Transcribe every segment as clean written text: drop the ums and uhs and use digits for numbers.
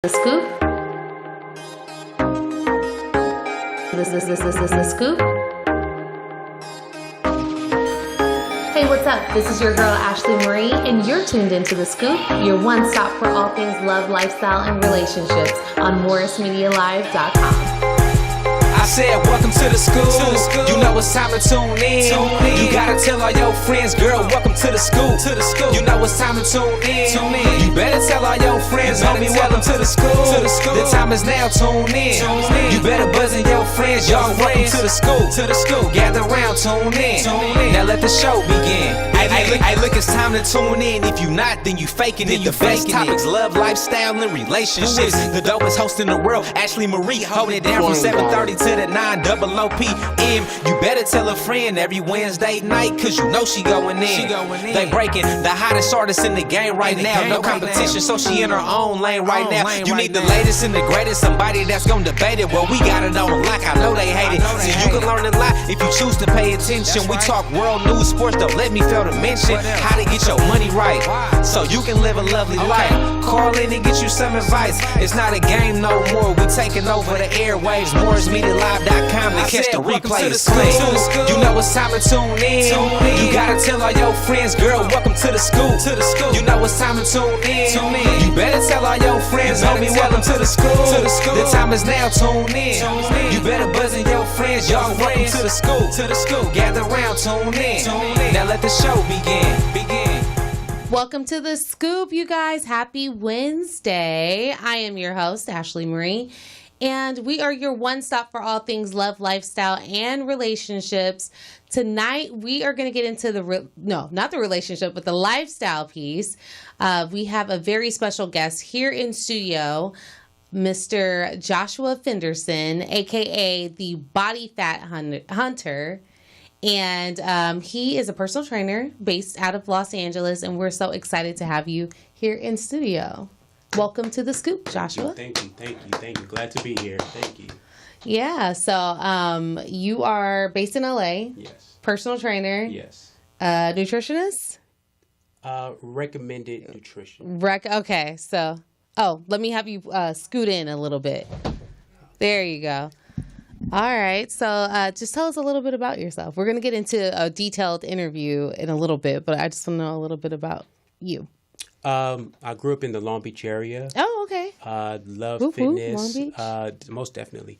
The scoop. The scoop. Hey, what's up? This is your girl Ashley Marie, and you're tuned into The Scoop, your one stop for all things love, lifestyle, and relationships on MorrisMediaLive.com. I said, welcome to the school. You know it's time to tune in. You gotta tell all your friends, girl, welcome to the school. You know it's time to tune in. You better tell all your friends, homie, welcome to the school. The time is now, tune in. You better buzz in your friends, y'all, welcome to the school. Gather round, tune in. Now let the show begin. Hey, look, it's time to tune in. If you not, then you faking it. The best topics, love, lifestyle, and relationships. The dopest host in the world, Ashley Marie, holding it down from 7:30 to the 9:00 p.m. You better tell a friend every Wednesday night, cause you know she going in. They breaking the hottest artist in the game right now. No competition, so she in her own lane right now. You need the latest and the greatest, somebody that's gonna debate it. Well, we got it on lock, I know they hate it. See, you can learn a lot if you choose to pay attention. We talk world news, sports, don't let me fail to mention how to get your money right, so you can live a lovely life. Call in and get you some advice. It's not a game no more, we taking over the airwaves. MorrisMediaLive.com to catch the replay. You know it's time to tune in. You gotta tell all your friends, girl, welcome to the school. You know it's time to tune in. You better tell all your friends, homie, welcome to the school. The time is now, tune in. You better buzz in your friends, y'all, welcome to the school. Gather round, tune in. Now let the show begin. Welcome to The Scoop, you guys. Happy Wednesday. I am your host, Ashley Marie, and we are your one stop for all things love, lifestyle, and relationships. Tonight, we are going to get into not the relationship, but the lifestyle piece. We have a very special guest here in studio, Mr. Joshua Fenderson, aka the Body Fat Hunter. And he is a personal trainer based out of Los Angeles, and we're so excited to have you here in studio. Welcome to The Scoop, Joshua. Thank you. Glad to be here. Thank you. Yeah, so you are based in LA. Yes. Personal trainer. Yes. Nutritionist? Recommended nutrition. Okay, so, let me have you scoot in a little bit. There you go. All right, so just tell us a little bit about yourself. We're going to get into a detailed interview in a little bit, but I just want to know a little bit about you. I grew up in the Long Beach area. Oh, okay. Love fitness. Long Beach. Most definitely.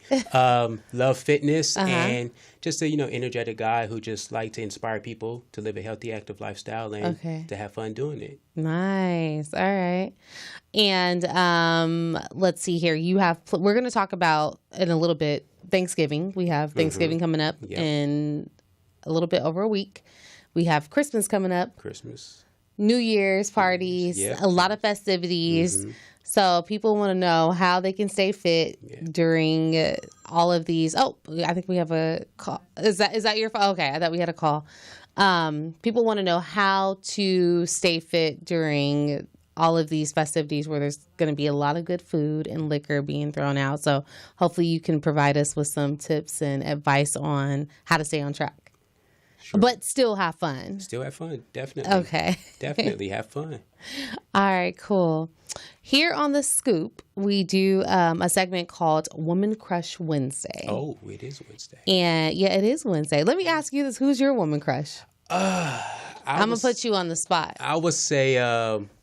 Love fitness and just a energetic guy who just like to inspire people to live a healthy, active lifestyle and to have fun doing it. Nice. All right. And let's see here. We're going to talk about in a little bit Thanksgiving. We have Thanksgiving coming up in a little bit over a week. We have Christmas coming up. New Year's parties, a lot of festivities. So people want to know how they can stay fit during all of these. Oh, I think we have a call. Is that your phone? Okay, I thought we had a call. People want to know how to stay fit during all of these festivities where there's going to be a lot of good food and liquor being thrown out. So hopefully you can provide us with some tips and advice on how to stay on track. Sure. But still have fun. Definitely. Okay. Definitely have fun. All right, cool. Here on The Scoop, we do a segment called Woman Crush Wednesday. Oh, it is Wednesday. And yeah, it is Wednesday. Let me ask you this. Who's your woman crush? I'm going to put you on the spot. I would say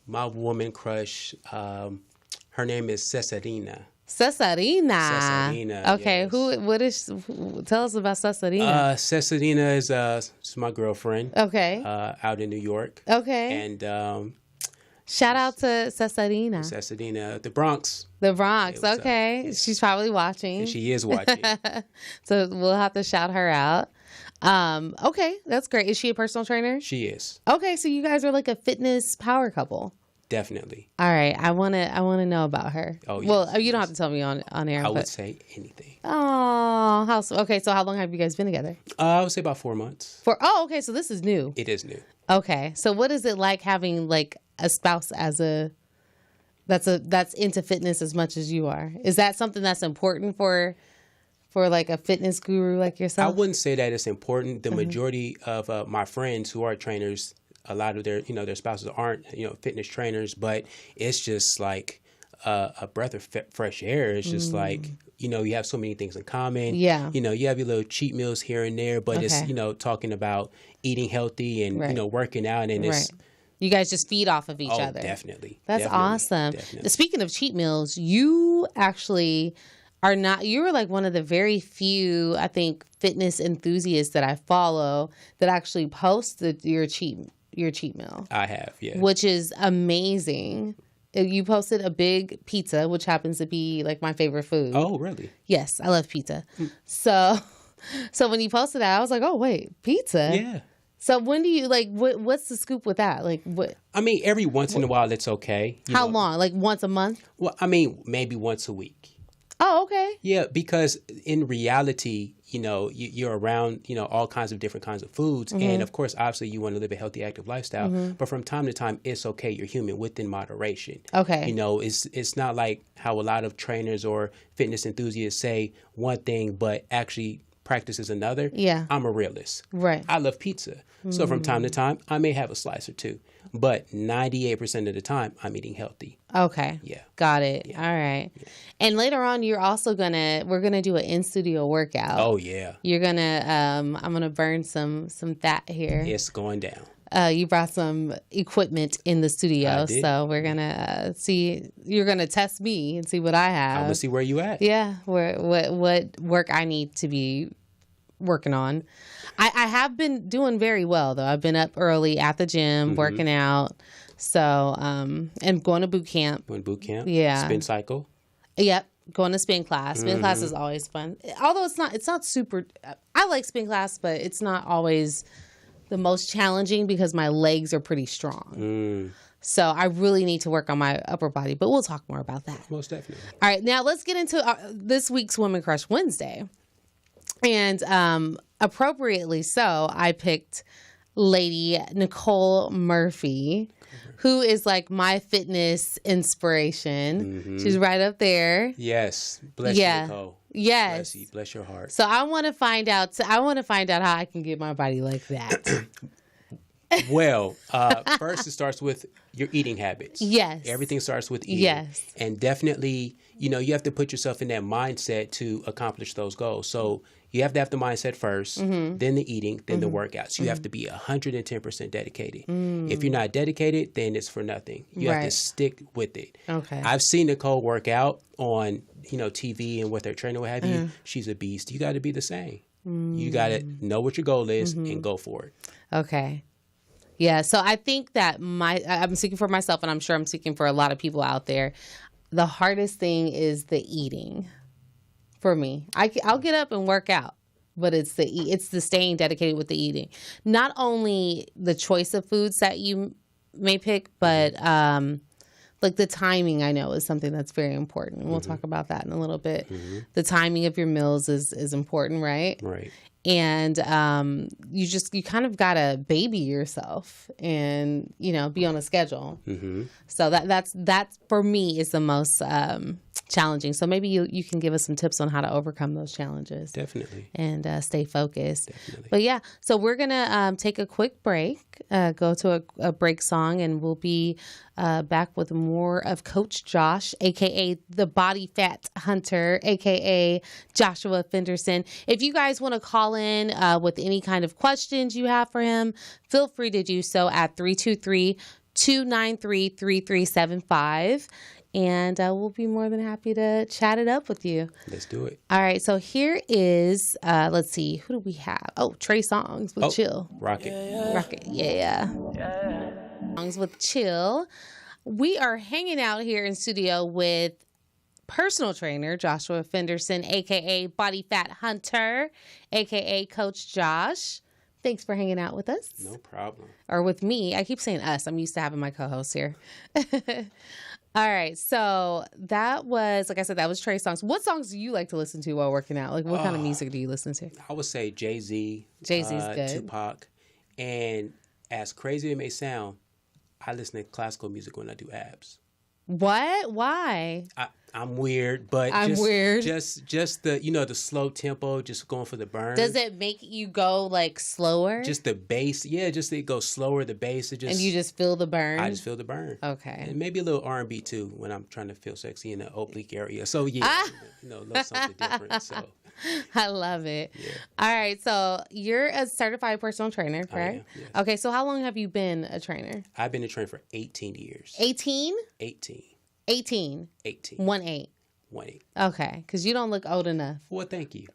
my woman crush, her name is Cesarina. Cesarina. Okay, yes. Tell us about Cesarina. Cesarina is my girlfriend. Okay. Out in New York. Okay. And shout out to Cesarina. Cesarina, the Bronx. The Bronx. Yeah, okay. Yeah. She's probably watching. And she is watching. So we'll have to shout her out. Okay, that's great. Is she a personal trainer? She is. Okay, so you guys are like a fitness power couple. Definitely. All right, I wanna know about her. Oh, yes. Well, you don't have to tell me on air. I would say anything. Oh, okay. So how long have you guys been together? I would say about 4 months. Okay. So this is new. It is new. Okay. So what is it like having like a spouse that's into fitness as much as you are? Is that something that's important for like a fitness guru like yourself? I wouldn't say that it's important. The majority of my friends who are trainers, a lot of their spouses aren't, fitness trainers, but it's just like a breath of fresh air. It's just like, you know, you have so many things in common. Yeah. You know, you have your little cheat meals here and there, but it's, you know, talking about eating healthy and, you know, working out. And it's, you guys just feed off of each other. Definitely. That's awesome. Definitely. Speaking of cheat meals, you actually are not, you're like one of the very few, I think, fitness enthusiasts that I follow that actually post your cheat meal. I have, yeah. Which is amazing. You posted a big pizza, which happens to be like my favorite food. Oh, really? Yes, I love pizza. So when you posted that, I was like, oh, wait, pizza? Yeah. So when do you, like, what's the scoop with that? Like, what? I mean, every once in a while, it's okay. How long? Like once a month? Well, I mean, maybe once a week. Oh, okay. Yeah, because in reality, you know, you're around, you know, all kinds of different kinds of foods. And of course, obviously, you want to live a healthy, active lifestyle. But from time to time, it's okay. You're human within moderation. Okay. You know, it's not like how a lot of trainers or fitness enthusiasts say one thing, but actually practice is another. Yeah. I'm a realist. Right. I love pizza. So from time to time, I may have a slice or two. But 98% of the time, I'm eating healthy. Okay. Yeah. Got it. Yeah. All right. Yeah. And later on, we're going to do an in-studio workout. Oh, yeah. You're going to, I'm going to burn some fat here. It's going down. You brought some equipment in the studio. I did. So we're going to see, you're going to test me and see what I have. I'm going to see where you at. Yeah. What work I need to be working on. I have been doing very well, though. I've been up early at the gym, working out. So, and going to boot camp. Going to boot camp? Yeah. Spin cycle? Yep. Going to spin class. Spin class is always fun. Although it's not super, I like spin class, but it's not always the most challenging because my legs are pretty strong. So I really need to work on my upper body, but we'll talk more about that. Most definitely. All right. Now let's get into this week's Women Crush Wednesday. And appropriately so, I picked Lady Nicole Murphy, who is like my fitness inspiration. She's right up there. Yes. Bless you, Nicole. Yes. Bless you. Bless your heart. So I want to find out how I can get my body like that. Well, first it starts with your eating habits. Yes. Everything starts with eating. Yes. And definitely, you know, you have to put yourself in that mindset to accomplish those goals. So you have to have the mindset first, then the eating, then the workouts. You have to be 110% dedicated. If you're not dedicated, then it's for nothing. You have to stick with it. Okay. I've seen Nicole work out on, you know, TV and with her trainer, what have you. She's a beast. You got to be the same. You got to know what your goal is and go for it. Okay. Yeah, so I think that I'm speaking for myself, and I'm sure I'm speaking for a lot of people out there. The hardest thing is the eating for me. I'll get up and work out, but it's the staying dedicated with the eating. Not only the choice of foods that you may pick, but like the timing, I know, is something that's very important. We'll talk about that in a little bit. The timing of your meals is important, right? Right. And you kind of gotta baby yourself and, you know, be on a schedule. So that's for me is the most challenging. So maybe you can give us some tips on how to overcome those challenges. Definitely. And stay focused. Definitely. But yeah, so we're gonna take a quick break, go to a break song, and we'll be back with more of Coach Josh, aka the Body Fat Hunter, aka Joshua Fenderson. If you guys want to call in with any kind of questions you have for him, feel free to do so at 323-293-3375. And we'll be more than happy to chat it up with you. Let's do it. All right. So here is, let's see, who do we have? Oh, Trey Songz with Chill. Rocket. Rocket. Yeah. Songs with Chill. We are hanging out here in studio with personal trainer Joshua Fenderson, a.k.a. Body Fat Hunter, a.k.a. Coach Josh. Thanks for hanging out with us. No problem. Or with me. I keep saying us. I'm used to having my co-hosts here. All right, so that was, like I said, that was Trey Songz. What songs do you like to listen to while working out? Like, what kind of music do you listen to? I would say Jay-Z. Jay-Z's good. Tupac. And as crazy as it may sound, I listen to classical music when I do abs. What? Why? I'm weird, but just the the slow tempo, just going for the burn. Does it make you go like slower? Just the bass, just it goes slower. The bass, it just and you just feel the burn. I just feel the burn. Okay, and maybe a little R&B too when I'm trying to feel sexy in the oblique area. So a little something different. So I love it. Yeah. All right, so you're a certified personal trainer, correct? Yes. Okay, so how long have you been a trainer? I've been a trainer for 18 years. 18? 18. 18. 18. 1-8. 1-8. Okay, because you don't look old enough. Well, thank you.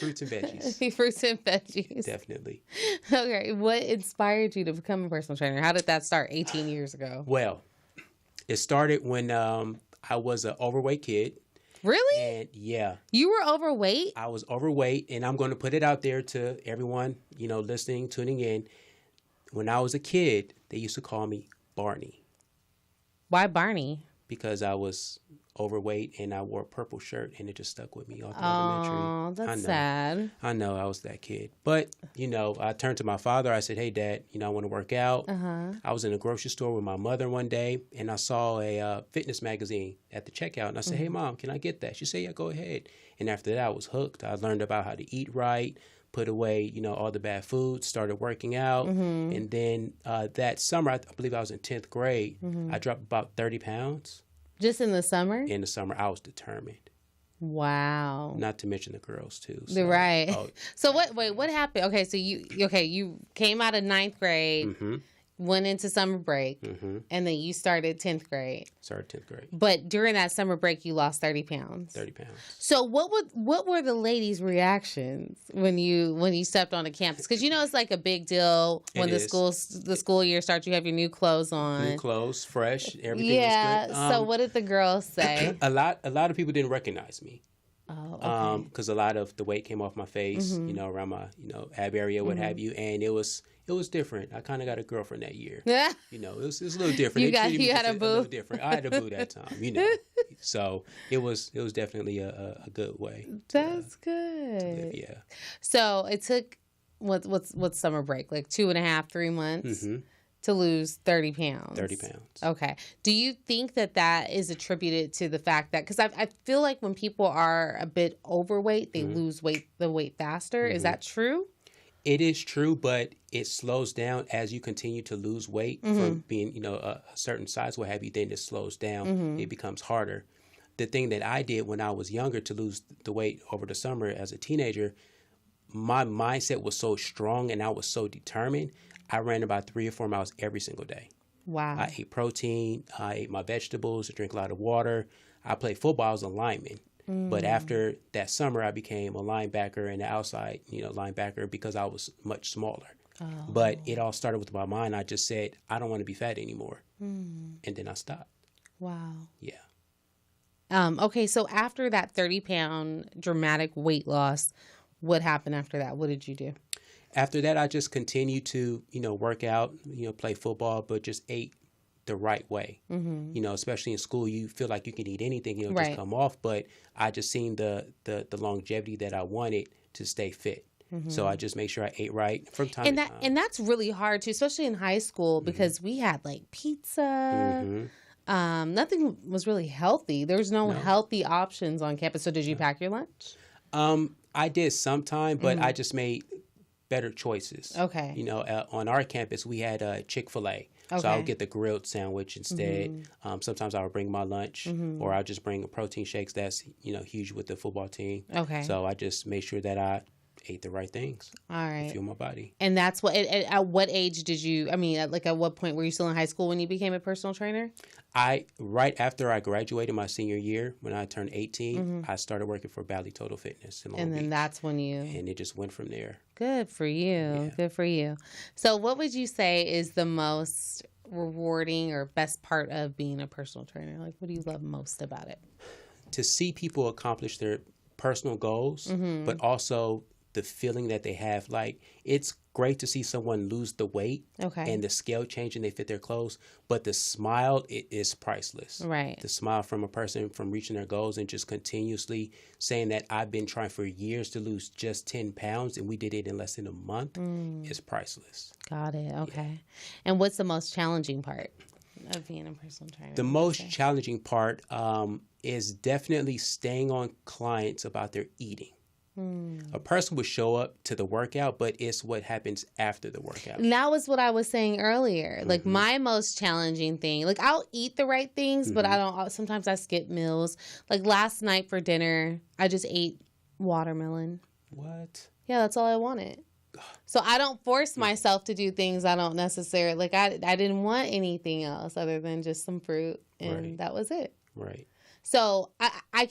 Fruits and veggies. Fruits and veggies. Definitely. Okay, what inspired you to become a personal trainer? How did that start 18 years ago? Well, it started when I was an overweight kid. Really? And yeah. You were overweight? I was overweight, and I'm going to put it out there to everyone, listening, tuning in. When I was a kid, they used to call me Barney. Why Barney? Because I was overweight and I wore a purple shirt, and it just stuck with me all through elementary. elementary. Oh, that's sad. I know, I was that kid. But, I turned to my father. I said, hey, Dad, I want to work out. I was in a grocery store with my mother one day, and I saw a fitness magazine at the checkout. And I said, hey, Mom, can I get that? She said, yeah, go ahead. And after that, I was hooked. I learned about how to eat right, put away, all the bad foods, started working out. And then that summer, I believe I was in 10th grade, I dropped about 30 pounds. Just in the summer? In the summer, I was determined. Wow. Not to mention the girls, too. So, right. So what happened? Okay, so you came out of 9th grade, went into summer break, and then you started 10th grade. Started 10th grade. But during that summer break, you lost 30 pounds. 30 pounds. So what were the ladies' reactions when you stepped on the campus? Because it's like a big deal when the school year starts. You have your new clothes on. New clothes, fresh, everything was good. So what did the girls say? A lot of people didn't recognize me. Oh, okay. Because a lot of the weight came off my face, around my, ab area, what have you, and it was different. I kind of got a girlfriend that year. Yeah. It was a little different. You had a boo. A little different. I had a boo that time. So it was definitely a good way. That's good. To live, yeah. So it took what's summer break, like 2.5, 3 months. To lose 30 pounds. 30 pounds. Okay. Do you think that is attributed to the fact that, because I feel like when people are a bit overweight, they lose the weight faster. Is that true? It is true, but it slows down as you continue to lose weight from being, a certain size, what have you, then it slows down. It becomes harder. The thing that I did when I was younger to lose the weight over the summer as a teenager, my mindset was so strong and I was so determined. I ran about 3 or 4 miles every single day. Wow. I ate protein. I ate my vegetables. I drank a lot of water. I played football. I was a lineman. But after that summer, I became a linebacker and an outside, linebacker because I was much smaller. Oh. But it all started with my mind. I just said, I don't want to be fat anymore. And then I stopped. Wow. Yeah. Okay, so after that 30-pound dramatic weight loss, what happened after that? What did you do? After that, I just continued to, work out, play football, but just ate the right way. Especially in school, you feel like you can eat anything, just come off. But I just seen the longevity that I wanted to stay fit. So I just made sure I ate right from time to time. And that's really hard too, especially in high school, because we had like pizza. Nothing was really healthy. There was no healthy options on campus. So did you pack your lunch? I did sometime, but I just made better choices. Okay. On our campus, we had Chick-fil-A. Okay. So I would get the grilled sandwich instead. Sometimes I would bring my lunch, or I'll just bring protein shakes. That's, huge with the football team. Okay. So I just made sure that I ate the right things. All right. To fuel my body. And that's what, at what age did you, at what point were you still in high school when you became a personal trainer? Right after I graduated my senior year, when I turned 18, I started working for Bally Total Fitness in Long Beach. And then that's when And it just went from there. Good for you. Yeah. Good for you. So what would you say is the most rewarding or best part of being a personal trainer? Like, what do you love most about it? To see people accomplish their personal goals, but also the feeling that they have. Like, it's great to see someone lose the weight and the scale change and they fit their clothes, but the smile, it is priceless. Right. The smile from a person from reaching their goals and just continuously saying that I've been trying for years to lose just 10 pounds and we did it in less than a month is priceless. Got it. Okay. Yeah. And what's the most challenging part? of being a personal trainer? The most challenging part is definitely staying on clients about their eating. A person will show up to the workout, but it's what happens after the workout. And that was what I was saying earlier. Like my most challenging thing, like I'll eat the right things, but I don't, sometimes I skip meals. Like last night for dinner, I just ate watermelon. What? Yeah, that's all I wanted. So I don't force myself to do things I don't necessarily, like I didn't want anything else other than just some fruit, and that was it. Right. So I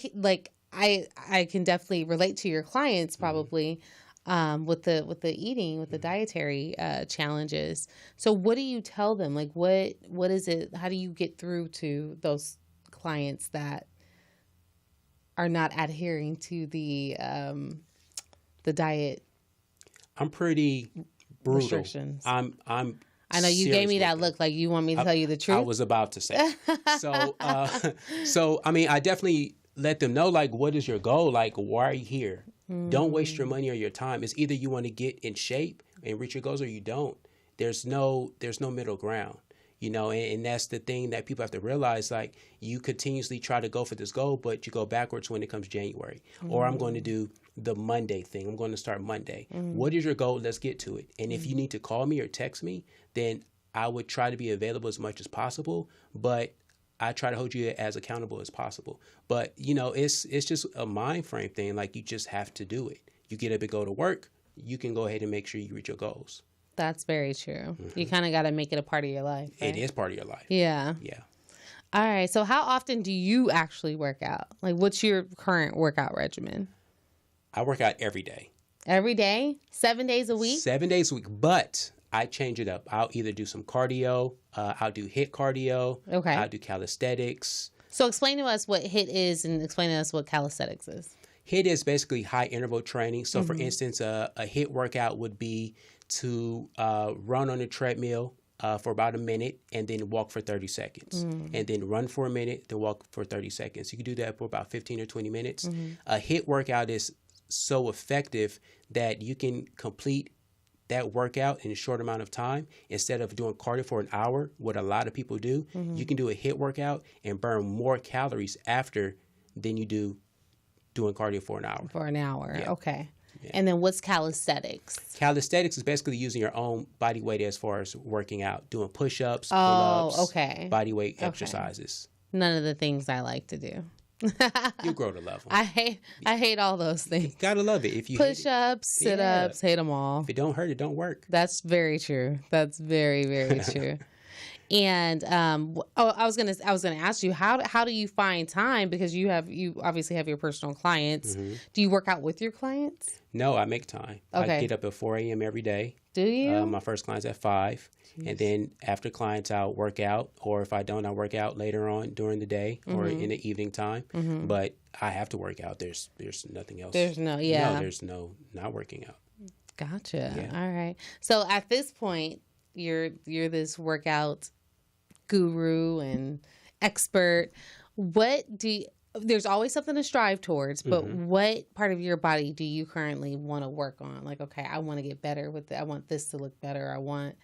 can definitely relate to your clients probably with the eating, with the dietary challenges. So what do you tell them? Like what is it? How do you get through to those clients that are not adhering to the diet? I'm pretty brutal. Restrictions. I know you gave me that look like you want me to tell you the truth. I was about to say. So I mean, I definitely let them know, like, what is your goal? Like, why are you here? Don't waste your money or your time. It's either you want to get in shape and reach your goals or you don't. There's no middle ground, you know, and that's the thing that people have to realize. Like, you continuously try to go for this goal, but you go backwards when it comes January. Or I'm going to do the Monday thing. I'm going to start Monday. What is your goal? Let's get to it. And if you need to call me or text me, then I would try to be available as much as possible. But I try to hold you as accountable as possible. But, you know, it's just a mind frame thing. Like, you just have to do it. You get up and go to work, you can go ahead and make sure you reach your goals. That's very true. You kind of got to make it a part of your life. Right? It is part of your life. Yeah. Yeah. All right. So how often do you actually work out? Like, what's your current workout regimen? I work out every day. Every day? 7 days a week? 7 days a week. But I change it up. I'll either do some cardio. I'll do HIIT cardio. Okay. I'll do calisthenics. So explain to us what HIIT is and explain to us what calisthenics is. HIIT is basically high interval training. So, for instance, a HIIT workout would be to run on a treadmill for about a minute and then walk for 30 seconds. And then run for a minute, then walk for 30 seconds. You can do that for about 15 or 20 minutes. A HIIT workout is so effective that you can complete that workout in a short amount of time. Instead of doing cardio for an hour, what a lot of people do, you can do a HIIT workout and burn more calories after than you do doing cardio for an hour. For an hour, Yeah. okay. Yeah. And then what's calisthenics? Calisthenics is basically using your own body weight as far as working out, doing push-ups, pull-ups, okay. body weight exercises. None of the things I like to do. You grow to love them. I hate all those things. Gotta love it. If you hate it. Push-ups, sit-ups, hate them all. If it don't hurt, it don't work. That's very true. That's very, very true. And I was gonna ask you, how do you find time, because you obviously have your personal clients. Do you work out with your clients? No, I make time. Okay. I get up at 4 a.m. every day. Do you? My first client's at 5. And then after clients, I'll work out. Or if I don't, I'll work out later on during the day or in the evening time. But I have to work out. There's nothing else. There's no not working out. Gotcha. Yeah. All right. So at this point, you're this workout guru and expert. There's always something to strive towards, but what part of your body do you currently want to work on? Like, okay, I want to get better with it. I want this to look better. I want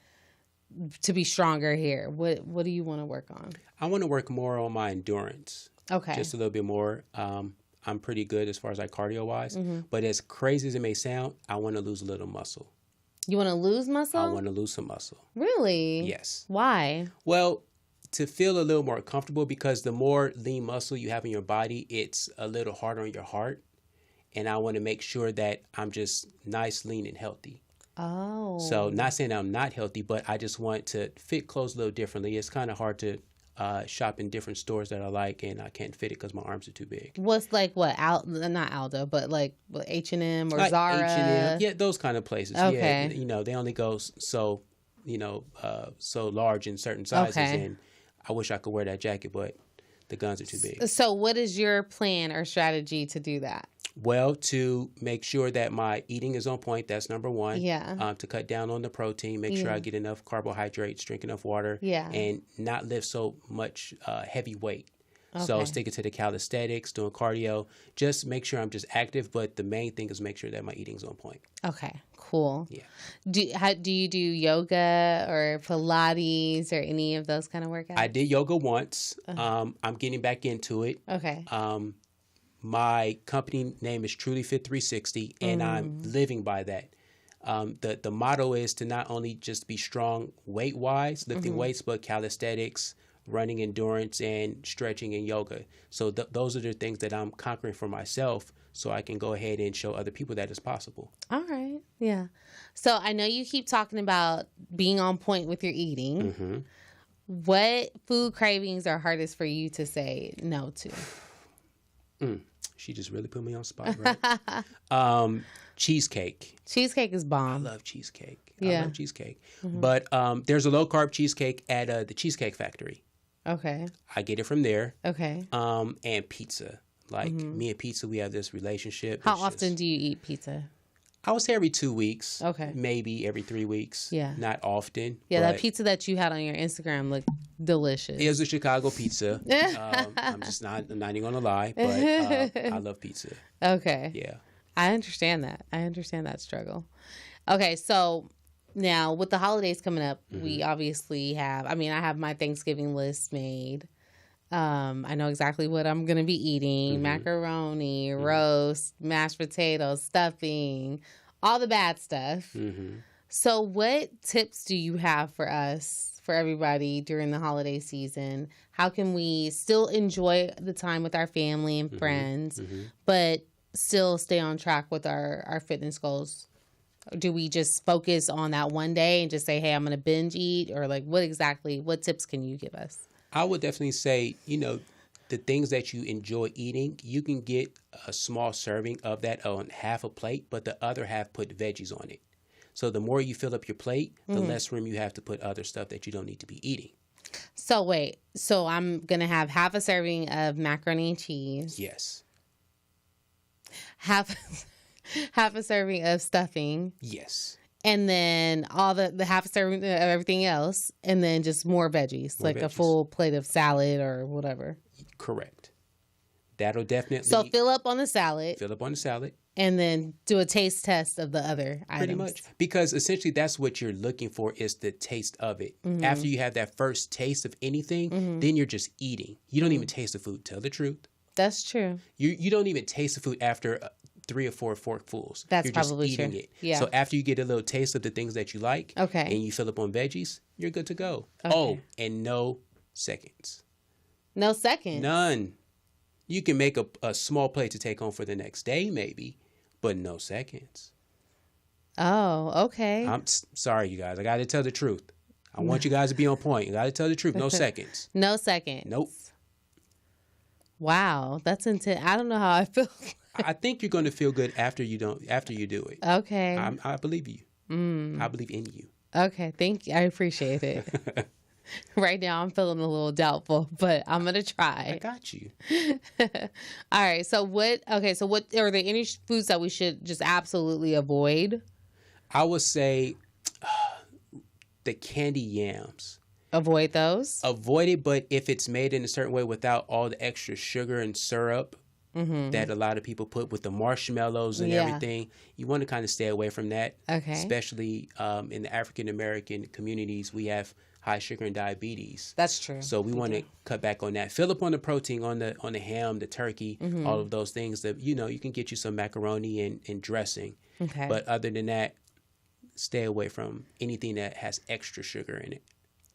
to be stronger here. What do you want to work on? I want to work more on my endurance. Okay. Just a little bit more. I'm pretty good as far as like cardio wise, but as crazy as it may sound, I want to lose a little muscle. You want to lose muscle? I want to lose some muscle. Really? Yes. Why? Well, to feel a little more comfortable, because the more lean muscle you have in your body, it's a little harder on your heart. And I want to make sure that I'm just nice, lean, and healthy. Oh. So not saying I'm not healthy, but I just want to fit clothes a little differently. It's kind of hard to shop in different stores that I like, and I can't fit it because my arms are too big. What's like what? Not Aldo, but like H&M or like Zara? H&M, yeah, those kind of places. Okay. Yeah, you know, they only go so large in certain sizes, and I wish I could wear that jacket, but the guns are too big. So what is your plan or strategy to do that? Well, to make sure that my eating is on point, that's number one. Yeah. To cut down on the protein, make sure I get enough carbohydrates, drink enough water, Yeah. and not lift so much heavy weight. So sticking to the calisthenics, doing cardio, just make sure I'm just active. But the main thing is make sure that my eating's on point. Okay, cool. Yeah. Do you do yoga or Pilates or any of those kind of workouts? I did yoga once. I'm getting back into it. Okay. My company name is Truly Fit 360, and I'm living by that. The motto is to not only just be strong weight-wise, lifting weights, but calisthenics, running endurance, and stretching and yoga. So those are the things that I'm conquering for myself so I can go ahead and show other people that it's possible. All right. Yeah. So I know you keep talking about being on point with your eating. What food cravings are hardest for you to say no to? She just really put me on the spot, right? Cheesecake. Cheesecake is bomb. I love cheesecake. Yeah. I love cheesecake. But there's a low-carb cheesecake at the Cheesecake Factory. Okay. I get it from there. Okay. And pizza. Like me and pizza, we have this relationship. How often do you eat pizza? I would say every 2 weeks. Okay. Maybe every 3 weeks. Yeah. Not often. Yeah, that pizza that you had on your Instagram looked delicious. It was a Chicago pizza. I'm not even gonna lie, but I love pizza. Okay. Yeah. I understand that. I understand that struggle. Okay, so now with the holidays coming up, we obviously have, I have my Thanksgiving list made. I know exactly what I'm going to be eating. Macaroni, roast, mashed potatoes, stuffing, all the bad stuff. So what tips do you have for us, for everybody during the holiday season? How can we still enjoy the time with our family and friends, but still stay on track with our fitness goals? Do we just focus on that one day and just say, hey, I'm going to binge eat? Or like what tips can you give us? I would definitely say, the things that you enjoy eating, you can get a small serving of that on half a plate, but the other half put veggies on it. So the more you fill up your plate, the less room you have to put other stuff that you don't need to be eating. So wait, so I'm going to have half a serving of macaroni and cheese. Yes. Half a serving of stuffing. Yes. And then all the half a serving of everything else, and then just more veggies, a full plate of salad or whatever. Correct. That'll definitely... So fill up on the salad. And then do a taste test of the other items. Pretty much. Because essentially that's what you're looking for, is the taste of it. After you have that first taste of anything, then you're just eating. You don't even taste the food. Tell the truth. That's true. You don't even taste the food after 3 or 4 forkfuls. That's you're probably just eating true. it. Yeah. So after you get a little taste of the things that you like, and you fill up on veggies, you're good to go. Okay. Oh, and no seconds. No seconds? None. You can make a small plate to take home for the next day, maybe, but no seconds. Oh, okay. I'm sorry, you guys. I got to tell the truth. I want you guys to be on point. You got to tell the truth. No seconds. No seconds. Nope. Wow, that's intense. I don't know how I feel. I think you're going to feel good after you do it. Okay. I believe you. I believe in you. Okay, thank you. I appreciate it. Right now, I'm feeling a little doubtful, but I'm gonna try. I got you. All right. So what are there any foods that we should just absolutely avoid? I would say the candy yams. Avoid those. Avoid it, but if it's made in a certain way without all the extra sugar and syrup that a lot of people put with the marshmallows and everything, you want to kind of stay away from that. Okay. Especially in the African American communities, we have high sugar and diabetes. That's true. So we want to cut back on that. Fill up on the protein, on the ham, the turkey, all of those things that, you can get you some macaroni and dressing. Okay. But other than that, stay away from anything that has extra sugar in it.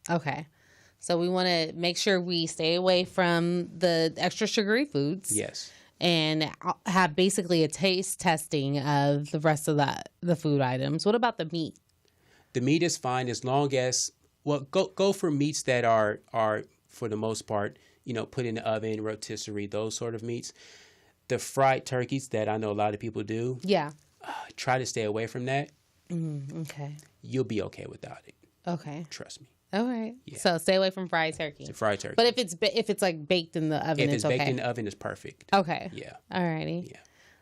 Okay. So we want to make sure we stay away from the extra sugary foods. Yes. And have basically a taste testing of the rest of the food items. What about the meat? The meat is fine as long as, go for meats that are for the most part, put in the oven, rotisserie, those sort of meats. The fried turkeys that I know a lot of people do. Yeah. Try to stay away from that. Okay. You'll be okay without it. Okay. Trust me. All right. Yeah. So stay away from fried turkey. Fried turkey. But if it's like baked in the oven, if it's baked okay. in the oven, it's perfect. Okay. Yeah. All righty. Yeah.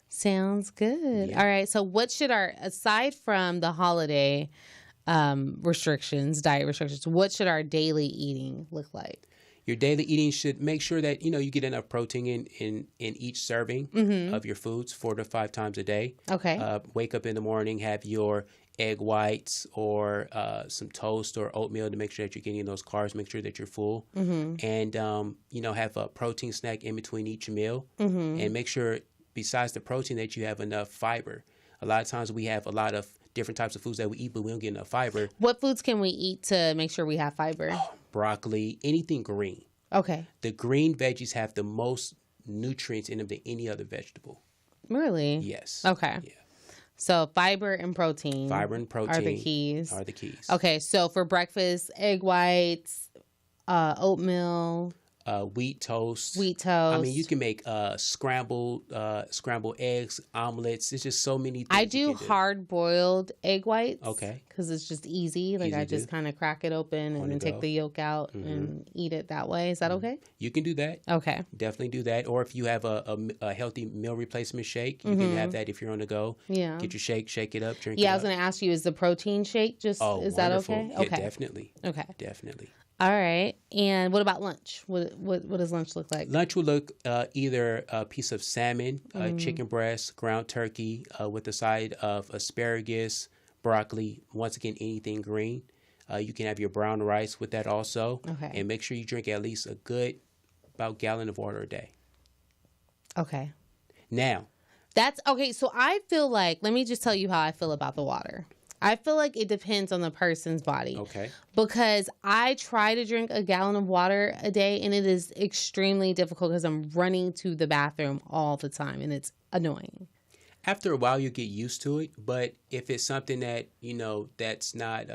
Sounds good. Yeah. All right. So what should aside from the holiday diet restrictions, what should our daily eating look like? Your daily eating should make sure that you get enough protein in each serving of your foods 4 to 5 times a day. Okay. Wake up in the morning, have your egg whites or some toast or oatmeal to make sure that you're getting those carbs. Make sure that you're full, and have a protein snack in between each meal, and make sure besides the protein that you have enough fiber. A lot of times we have a lot of different types of foods that we eat, but we don't get enough fiber. What foods can we eat to make sure we have fiber? Broccoli, anything green. Okay. The green veggies have the most nutrients in them than any other vegetable. Really? Yes. Okay. Yeah. So fiber and protein. Are the keys. Okay. So for breakfast, egg whites, oatmeal. Wheat toast. I mean, you can make scrambled eggs, omelets. There's just so many things. I do hard boiled egg whites. Okay. Because it's just easy. Like I just kind of crack it open and then take the yolk out and eat it that way. Is that okay? You can do that. Okay. Definitely do that. Or if you have a healthy meal replacement shake, you can have that if you're on the go. Yeah. Get your shake it up, drink it Yeah, up. I was going to ask you, is the protein shake is wonderful. that okay? Yeah, Okay. definitely. Okay. Definitely. All right. And what about lunch? What does lunch look like? Lunch will look either a piece of salmon, chicken breast, ground turkey with a side of asparagus, broccoli. Once again, anything green. You can have your brown rice with that also. Okay. And make sure you drink at least about gallon of water a day. Okay. Now. That's okay. So I feel like, let me just tell you how I feel about the water. I feel like it depends on the person's body. Okay. Because I try to drink a gallon of water a day, and it is extremely difficult because I'm running to the bathroom all the time, and it's annoying. After a while, you get used to it. But if it's something that, that's not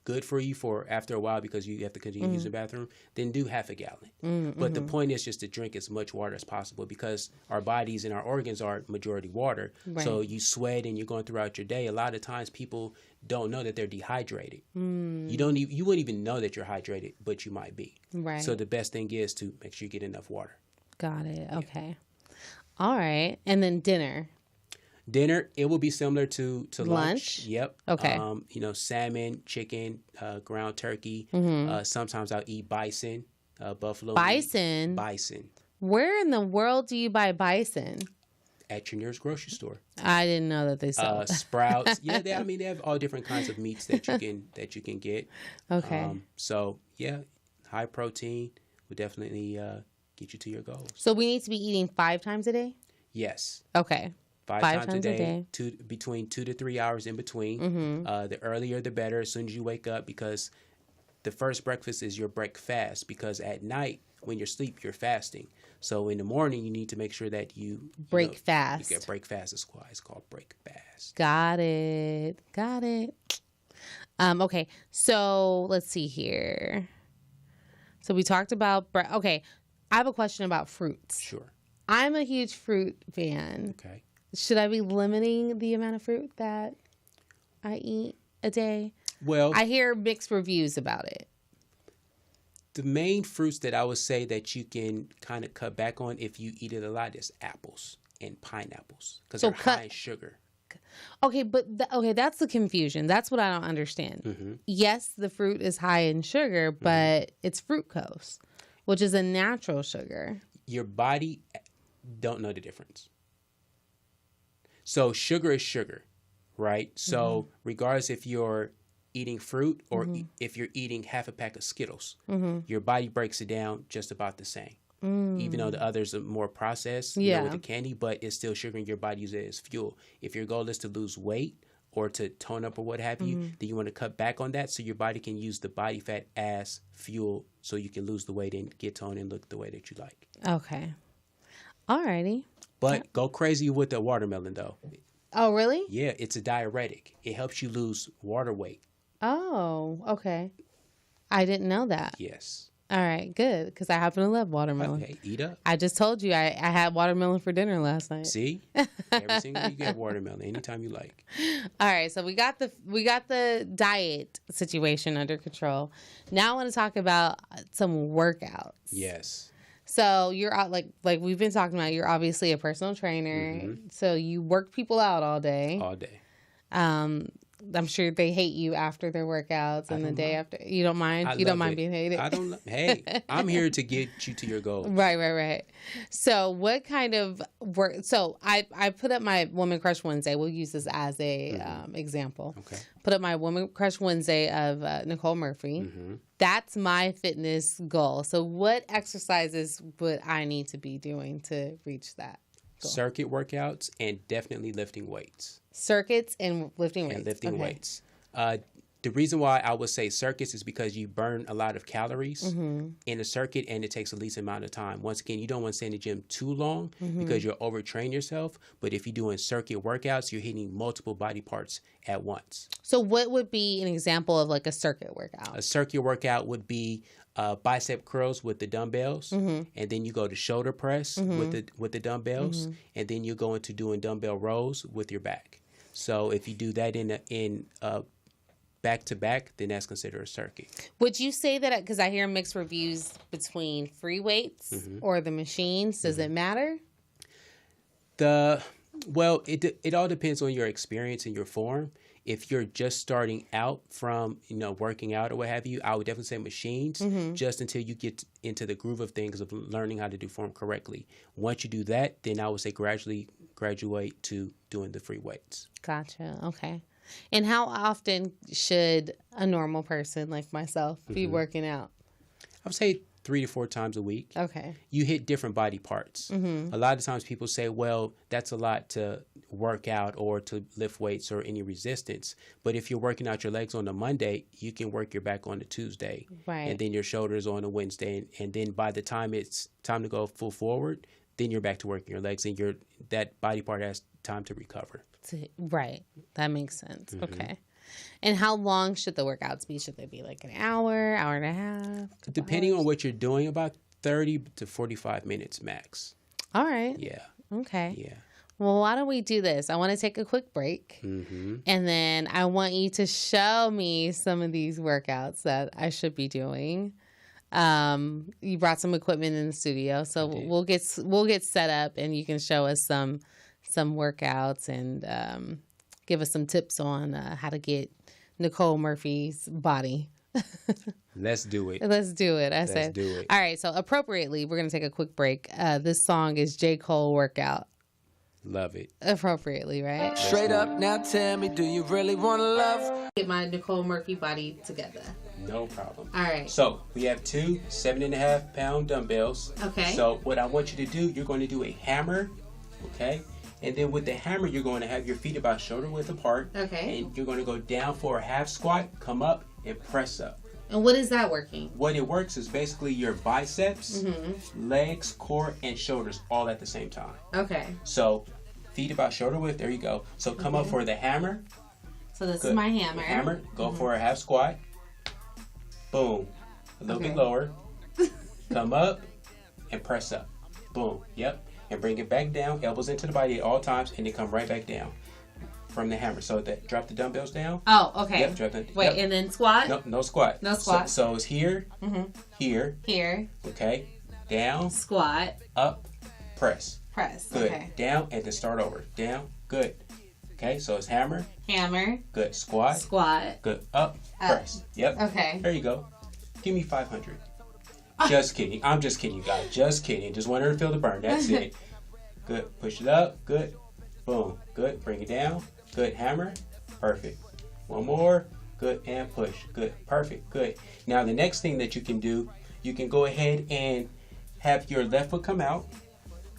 good for you for after a while because you have to continue to use the bathroom, then do half a gallon. But the point is just to drink as much water as possible because our bodies and our organs are majority water. Right. So you sweat and you're going throughout your day. A lot of times people don't know that they're dehydrated. You wouldn't even know that you're hydrated, but you might be. Right. So the best thing is to make sure you get enough water. Got it. Okay. All right. And then dinner. Dinner, it will be similar to lunch. Yep. Okay. Salmon, chicken, ground turkey. Sometimes I'll eat bison, buffalo Bison? meat. Bison. Where in the world do you buy bison? At your nearest grocery store. I didn't know that they sold that. Sprouts. Yeah, they have all different kinds of meats that you can get. Okay. So yeah, high protein will definitely get you to your goals. So we need to be eating 5 times a day? Yes. Okay. 5 times a day. Between 2 to 3 hours in between. The earlier the better. As soon as you wake up, because the first breakfast is your breakfast. Because at night when you're asleep, you're fasting. So in the morning, you need to make sure that you break fast. You get break fast. It's called break fast. Got it. Okay. So let's see here. So we talked about okay. I have a question about fruits. Sure. I'm a huge fruit fan. Okay. Should I be limiting the amount of fruit that I eat a day? Well, I hear mixed reviews about it. The main fruits that I would say that you can kind of cut back on if you eat it a lot is apples and pineapples because they're high in sugar. Okay, but that's the confusion. That's what I don't understand. Yes, the fruit is high in sugar, but it's fructose, which is a natural sugar. Your body don't know the difference. So sugar is sugar, right? So regardless if you're eating fruit or if you're eating half a pack of Skittles, your body breaks it down just about the same. Even though the others are more processed with the candy, but it's still sugar and your body uses it as fuel. If your goal is to lose weight or to tone up or what have you, then you want to cut back on that so your body can use the body fat as fuel so you can lose the weight and get toned and look the way that you like. Okay. Alrighty. But go crazy with the watermelon though. Oh, really? Yeah, it's a diuretic. It helps you lose water weight. Oh, okay. I didn't know that. Yes. All right, good, because I happen to love watermelon. Okay, eat up. I just told you I had watermelon for dinner last night. See? Every single week you get watermelon anytime you like. All right, so we got the diet situation under control. Now I want to talk about some workouts. Yes. So you're out like we've been talking about. You're obviously a personal trainer, so you work people out all day. All day. I'm sure they hate you after their workouts and the day after. You don't mind? You don't mind being hated? I don't. Hey, I'm here to get you to your goal. Right. So what kind of work? So I put up my Woman Crush Wednesday. We'll use this as a example. Okay. Put up my Woman Crush Wednesday of Nicole Murphy. Mm-hmm. That's my fitness goal. So what exercises would I need to be doing to reach that goal? Circuit workouts and definitely lifting weights. Circuits and lifting weights. And lifting weights. The reason why I would say circuits is because you burn a lot of calories in a circuit, and it takes the least amount of time. Once again, you don't want to stay in the gym too long because you'll overtrain yourself. But if you're doing circuit workouts, you're hitting multiple body parts at once. So what would be an example of like a circuit workout? A circuit workout would be bicep curls with the dumbbells, and then you go to shoulder press with the dumbbells, and then you go into doing dumbbell rows with your back. So if you do that in back to back, then that's considered a circuit. Would you say that, because I hear mixed reviews between free weights or the machines, does it matter? Well, it all depends on your experience and your form. If you're just starting out from, working out or what have you, I would definitely say machines just until you get into the groove of things of learning how to do form correctly. Once you do that, then I would say gradually graduate to doing the free weights. Gotcha. Okay. And how often should a normal person like myself be working out? I would say 3 to 4 times a week. Okay. You hit different body parts. A lot of times people say, well, that's a lot to work out or to lift weights or any resistance. But if you're working out your legs on a Monday, you can work your back on a Tuesday. Right. And then your shoulders on a Wednesday. And then by the time it's time to go full forward, then you're back to working your legs, and that body part has time to recover. Right. That makes sense. Okay. And how long should the workouts be? Should they be like an hour, hour and a half? Depending on what you're doing, about 30 to 45 minutes max. All right. Yeah. Okay. Yeah. Well, why don't we do this? I want to take a quick break, and then I want you to show me some of these workouts that I should be doing. You brought some equipment in the studio, so we'll get set up, and you can show us some workouts and give us some tips on how to get Nicole Murphy's body. Let's do it. Let's do it. Let's do it. All right, so appropriately, we're going to take a quick break. This song is J. Cole Workout. Love it. Appropriately, right? Straight up, now tell me, do you really want to love? Get my Nicole Murphy body together. No problem. All right. So we have 2 7.5-pound dumbbells. Okay. So what I want you to do, you're going to do a hammer, okay? And then with the hammer, you're going to have your feet about shoulder width apart. Okay. And you're going to go down for a half squat, come up, and press up. And what is that working? What it works is basically your biceps, legs, core, and shoulders all at the same time. Okay. So feet about shoulder width, there you go. So come up for the hammer. So this is my hammer. Hammer, go for a half squat. Boom. A little bit lower. Come up and press up. Boom. Yep. And bring it back down, elbows into the body at all times, and then come right back down from the hammer. So that drop the dumbbells down. Oh, okay. Yep, drop them. Wait, and then squat? No squat. No squat. So it's here, here. Okay. Down. Squat. Up. Press. Press. Good. Okay. Down and then start over. Down. Good. Okay, so it's hammer. Hammer. Good. Squat. Squat. Good. Up. Press. Yep. Okay. There you go. Give me 500. Just kidding. I'm just kidding, you guys. Just kidding. Just want her to feel the burn. That's it. Good. Push it up. Good. Boom. Good. Bring it down. Good. Hammer. Perfect. One more. Good. And push. Good. Perfect. Good. Now the next thing that you can do, you can go ahead and have your left foot come out.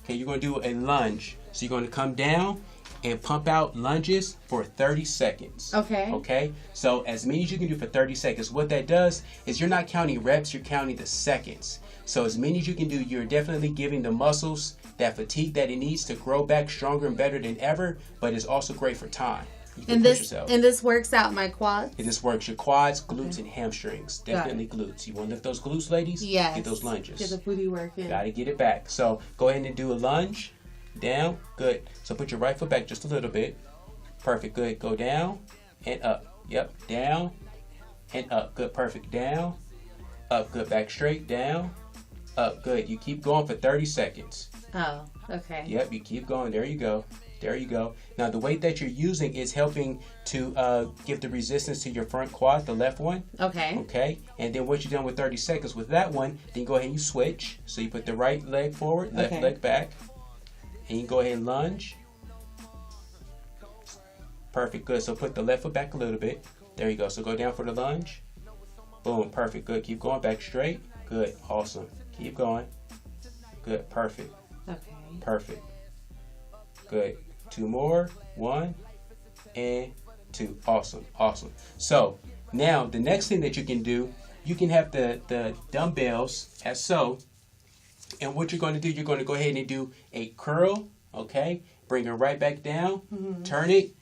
Okay, you're going to do a lunge. So you're going to come down and pump out lunges for 30 seconds. Okay. Okay? So as many as you can do for 30 seconds. What that does is you're not counting reps, you're counting the seconds. So as many as you can do, you're definitely giving the muscles that fatigue that it needs to grow back stronger and better than ever, but it's also great for time. You can push yourself. And this works out my quads? And this works your quads, glutes, and hamstrings. Definitely glutes. You want to lift those glutes, ladies? Yes. Get those lunges. Get the booty working. Got to get it back. So go ahead and do a lunge. Down. Good. So put your right foot back just a little bit. Perfect. Good. Go down and up. Yep. Down and up. Good. Perfect. Down. Up. Good. Back straight. Down. up. Good. You keep going for 30 seconds. Oh, okay. Yep, you keep going. There you go. There you go. Now, the weight that you're using is helping to give the resistance to your front quad, the left one. Okay. Okay. And then once you're done with 30 seconds with that one, then go ahead and you switch. So you put the right leg forward, left leg back. And you go ahead and lunge. Perfect. Good. So put the left foot back a little bit. There you go. So go down for the lunge. Boom. Perfect. Good. Keep going back straight. Good. Awesome. Keep going. Good. Perfect. Okay. Perfect. Good. 2 more. 1 and 2. Awesome. Awesome. So now the next thing that you can do, you can have the dumbbells as so. And what you're going to do, you're going to go ahead and do a curl. Okay. Bring it right back down. Mm-hmm. Turn it.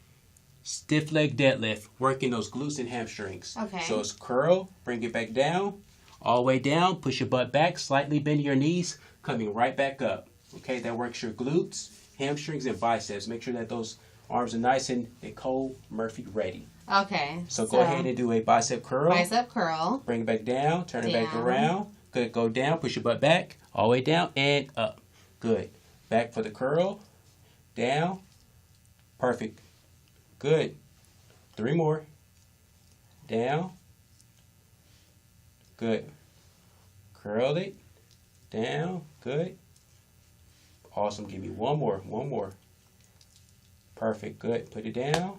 Stiff leg deadlift. Working those glutes and hamstrings. Okay. So it's curl. Bring it back down. All the way down. Push your butt back. Slightly bend your knees. Coming right back up. Okay. That works your glutes, hamstrings, and biceps. Make sure that those arms are nice and Nicole Murphy ready. Okay. So go ahead and do a bicep curl. Bicep curl. Bring it back down. Turn it back around. Good. Go down. Push your butt back. All the way down and up. Good. Back for the curl. Down. Perfect. Good. 3 more. Down. Good. Curl it. Down. Good. Awesome. Give me 1 more. 1 more. Perfect. Good. Put it down.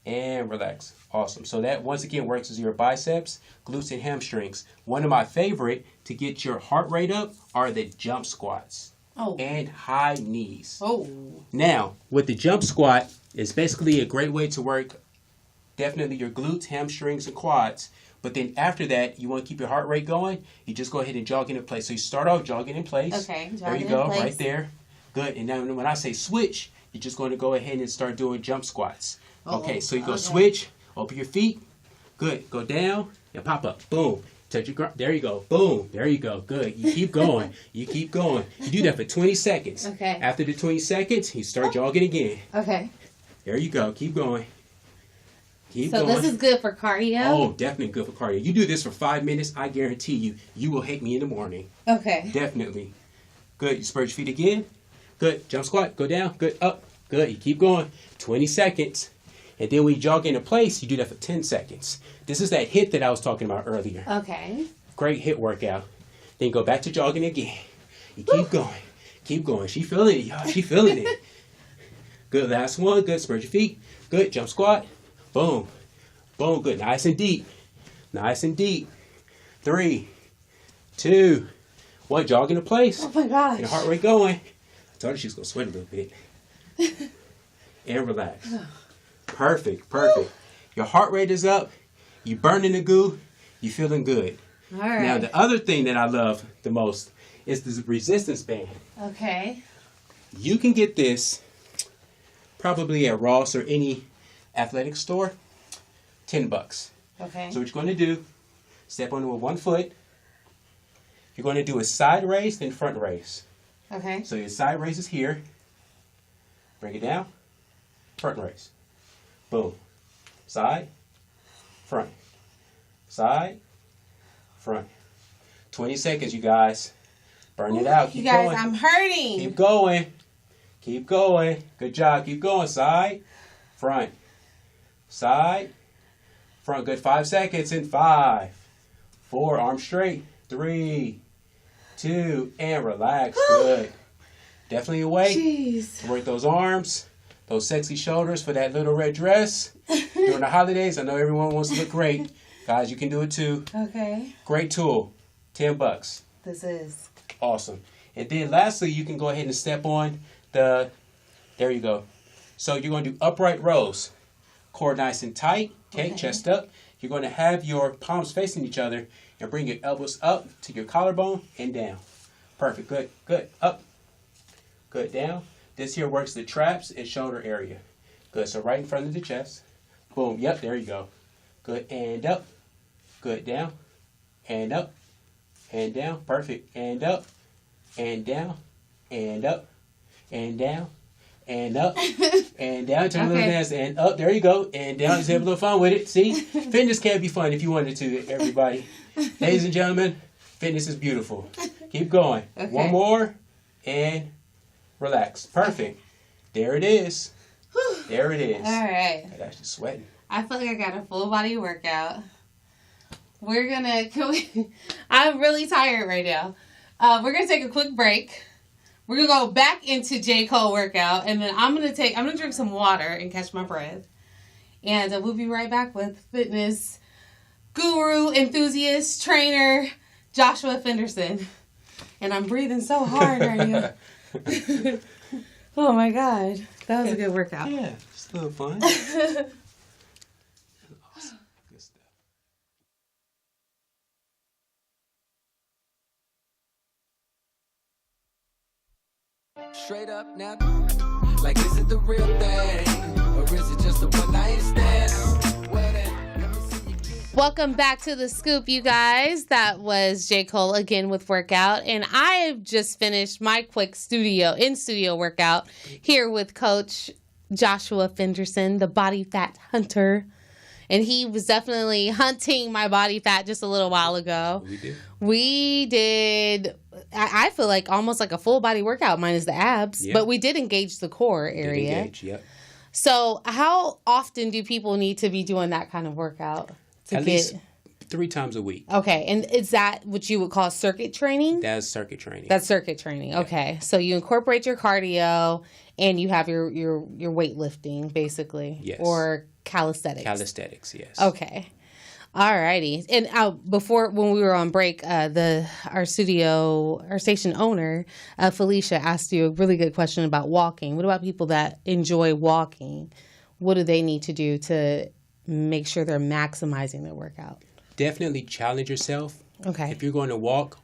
And relax. Awesome. So that once again works as your biceps, glutes, and hamstrings. One of my favorite to get your heart rate up are the jump squats. Oh. And high knees. Oh. Now, with the jump squat, it's basically a great way to work definitely your glutes, hamstrings, and quads. But then after that, you want to keep your heart rate going. You just go ahead and jog in place. So you start off jogging in place. Okay. There you go, right there. Good. And now when I say switch, you're just going to go ahead and start doing jump squats. Okay, so you go switch, open your feet. Good. Go down and pop up. Boom. Touch your ground. There you go. Boom. There you go. Good. You keep going. You keep going. You do that for 20 seconds. Okay. After the 20 seconds, you start jogging again. Okay. There you go. Keep going. Keep going. So this is good for cardio? Oh, definitely good for cardio. You do this for 5 minutes, I guarantee you, you will hate me in the morning. Okay. Definitely. Good. You spread your feet again. Good. Jump squat. Go down. Good. Up. Good. You keep going. 20 seconds. And then when you jog into place, you do that for 10 seconds. This is that HIIT that I was talking about earlier. Okay. Great HIIT workout. Then go back to jogging again. You keep going. Keep going. She feeling it, y'all. She feeling it. Good. Last one. Good. Spread your feet. Good. Jump squat. Boom. Boom. Good. Nice and deep. Nice and deep. 3, 2, 1. Jog into place. Oh my gosh. And the heart rate going. I told her she was going to sweat a little bit. And relax. Perfect. Perfect. Your heart rate is up. You burning the goo. You feeling good. All right. Now, the other thing that I love the most is this resistance band. Okay. You can get this probably at Ross or any athletic store. $10. Okay. So what you're going to do, step on with 1 foot. You're going to do a side raise, then front raise. Okay. So your side raise is here. Bring it down. Front raise. Boom. Side. Front. Side. Front. 20 seconds, you guys. Burn it out. Keep you guys, going. I'm hurting. Keep going. Keep going. Good job. Keep going. Side. Front. Side. Front. Good. 5 seconds. In 5, 4. Arms straight. 3, 2. And relax. Good. Definitely awake. Jeez. Work those arms. Those sexy shoulders for that little red dress. During the holidays, I know everyone wants to look great. Guys, you can do it too. Okay. Great tool. $10. This is. Awesome. And then lastly, you can go ahead and step on the, there you go. So you're going to do upright rows. Core nice and tight. Okay, chest up. You're going to have your palms facing each other and bring your elbows up to your collarbone and down. Perfect. Good. Good. Up. Good. Down. This here works the traps and shoulder area. Good. So right in front of the chest. Boom. Yep. There you go. Good. And up. Good. Down. And up. And down. Perfect. And up. And down. And up. And down. And up. And down. Turn a little dance. And up. There you go. And down. Just have a little fun with it. See? Fitness can be fun if you wanted to, everybody. Ladies and gentlemen, Fitness is beautiful. Keep going. Okay. One more and relax. Perfect. There it is. There it is. All right. I'm actually sweating. I feel like I got a full body workout. I'm really tired right now. We're gonna take a quick break. We're gonna go back into J. Cole workout, and then I'm gonna drink some water and catch my breath. And we'll be right back with fitness guru, enthusiast, trainer, Joshua Fenderson. And I'm breathing so hard right now. Oh my God. That was a good workout. Yeah, just a little fun. Awesome. Good stuff. Straight up now, like is it the real thing, or is it just a one night stand? Well then, let me see you get. Welcome back to The Scoop, you guys. That was J. Cole again with workout. And I have just finished my quick in-studio workout here with Coach Joshua Fenderson, the body fat hunter. And he was definitely hunting my body fat just a little while ago. We did, I feel like almost like a full body workout minus the abs, but we did engage the core area. Yep. So how often do people need to be doing that kind of workout? At least 3 times a week. Okay. And is that what you would call circuit training? That's circuit training. That's circuit training. Yeah. Okay. So you incorporate your cardio and you have your weightlifting basically. Yes. Or calisthenics. Calisthenics, yes. Okay. Alrighty. And before, when we were on break, our station owner, Felicia, asked you a really good question about walking. What about people that enjoy walking? What do they need to do to make sure they're maximizing their workout? Definitely challenge yourself. Okay. If you're going to walk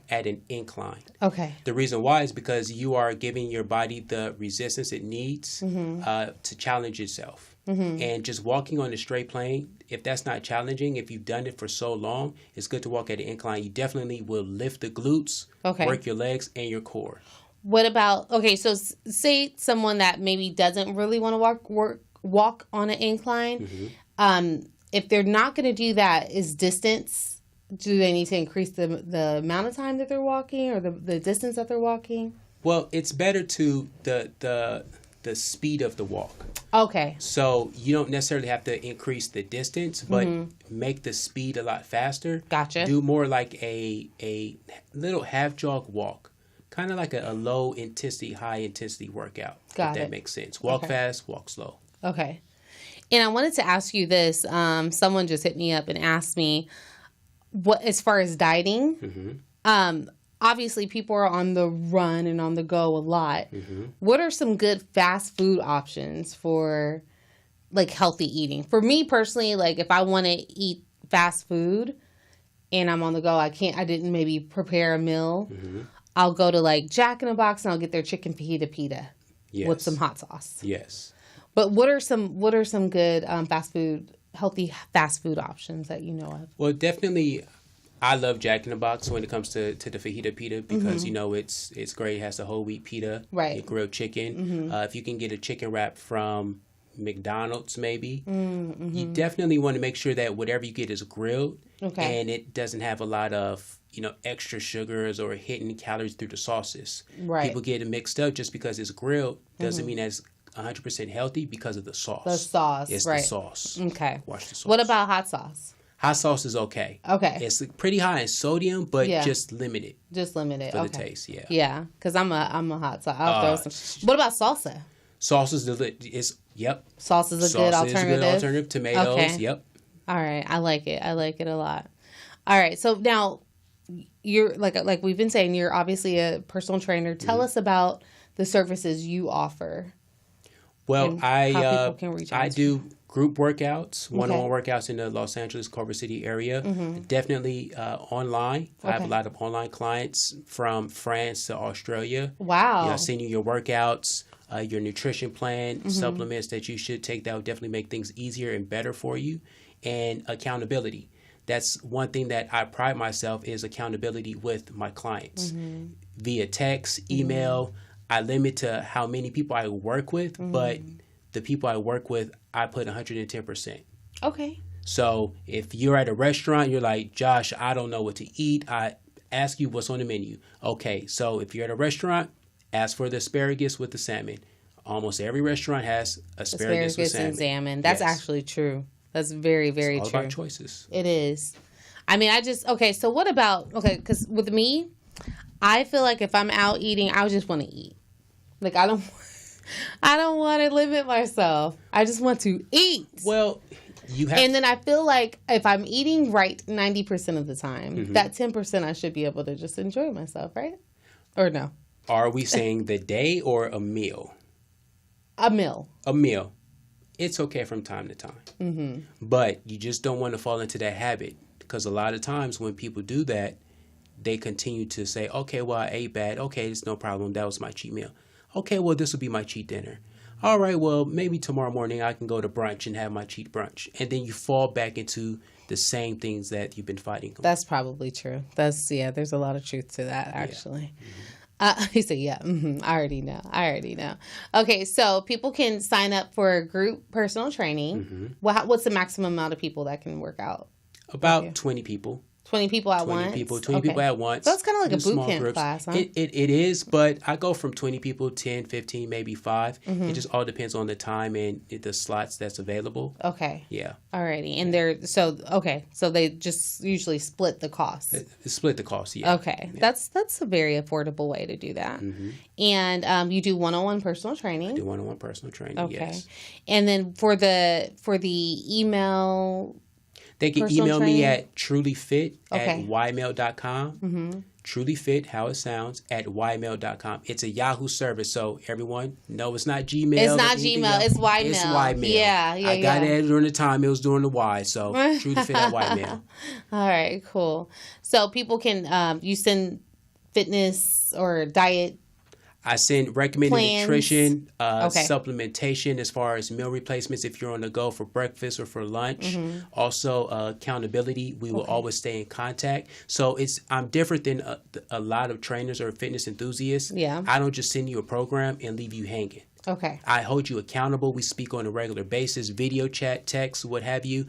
at an incline. Okay. The reason why is because you are giving your body the resistance it needs to challenge itself. Mm-hmm. And just walking on a straight plane, if that's not challenging, if you've done it for so long, it's good to walk at an incline. You definitely will lift the glutes, work your legs and your core. What about, so say someone that maybe doesn't really want to walk on an incline. Mm-hmm. If they're not going to do that, is distance, do they need to increase the amount of time that they're walking or the distance that they're walking? Well, it's better to the speed of the walk. Okay. So you don't necessarily have to increase the distance, but make the speed a lot faster. Gotcha. Do more like a little half jog walk. Kind of like a low intensity, high intensity workout. If that makes sense. Walk fast, walk slow. Okay. And I wanted to ask you this. Someone just hit me up and asked me, what as far as dieting, obviously people are on the run and on the go a lot. Mm-hmm. What are some good fast food options for like healthy eating? For me personally, like if I want to eat fast food and I'm on the go, I didn't maybe prepare a meal. Mm-hmm. I'll go to like Jack in the Box and I'll get their chicken fajita pita with some hot sauce. Yes. But what are some good healthy fast food options that you know of? Well, definitely, I love Jack in the Box when it comes to the fajita pita because it's great. It has the whole wheat pita, right? Grilled chicken. Mm-hmm. If you can get a chicken wrap from McDonald's, maybe you definitely want to make sure that whatever you get is grilled, and it doesn't have a lot of extra sugars or hidden calories through the sauces. Right. People get it mixed up just because it's grilled doesn't mean that's 100% healthy because of the sauce. The sauce, it's the sauce. Okay. Watch the sauce. What about hot sauce? Hot sauce is okay. Okay. It's pretty high in sodium, but just limited. Just limited for the taste. Yeah. Yeah, because I'm a hot sauce. I'll throw some. What about salsa? Sauce is Sauce is a good alternative. Tomatoes. Okay. Yep. All right. I like it. I like it a lot. All right. So now you're like we've been saying, you're obviously a personal trainer. Tell us about the services you offer. Well, I do group workouts, one-on-one workouts in the Los Angeles, Culver City area. Mm-hmm. Definitely online. I have a lot of online clients from France to Australia. Wow. Send you your workouts, your nutrition plan, supplements that you should take that will definitely make things easier and better for you, and accountability. That's one thing that I pride myself is accountability with my clients. Via text, email. I limit to how many people I work with, but the people I work with, I put 110%. Okay. So if you're at a restaurant, you're like, Josh, I don't know what to eat. I ask you what's on the menu. Okay, so if you're at a restaurant, ask for the asparagus with the salmon. Almost every restaurant has asparagus with salmon. And salmon. That's actually true. That's very, very it's all true. about choices. It is. I mean, so what about, because with me, I feel like if I'm out eating, I just want to eat. Like, I don't want to limit myself. I just want to eat. Well, and then I feel like if I'm eating right 90% of the time, that 10% I should be able to just enjoy myself, right? Or no? Are we saying the day or a meal? A meal. A meal. It's okay from time to time. But you just don't want to fall into that habit, because a lot of times when people do that, they continue to say, okay, well, I ate bad. Okay, it's no problem. That was my cheat meal. Okay, well, this will be my cheat dinner. All right, well, maybe tomorrow morning I can go to brunch and have my cheat brunch. And then you fall back into the same things that you've been fighting. That's probably true. There's a lot of truth to that, actually. He said, yeah, I already know. Okay, so people can sign up for group personal training. What's the maximum amount of people that can work out? About 20 people. 20 people at once? 20 people at once. So it's kind of like a boot camp class, huh? It is, but I go from 20 people, 10, 15, maybe 5. It just all depends on the time and the slots that's available. Okay. Yeah. Alrighty. And so they just usually split the cost. Split the cost, yeah. Okay. Yeah. That's a very affordable way to do that. And you do one-on-one personal training. I do one-on-one personal training, okay. Yes. And then for the email... They can email me at trulyfit@ymail.com. Trulyfit, how it sounds, at ymail.com. It's a Yahoo service, so everyone, no, it's not Gmail. It's not Gmail. It's Ymail. It's Ymail. Yeah. I got it during the time. It was during the Y, so trulyfit at Ymail. All right, cool. So people can, you send fitness or diet I send recommended plans. nutrition, supplementation as far as meal replacements if you're on the go for breakfast or for lunch. Also, accountability. We will always stay in contact. So I'm different than a lot of trainers or fitness enthusiasts. Yeah. I don't just send you a program and leave you hanging. Okay. I hold you accountable. We speak on a regular basis, video chat, text, what have you.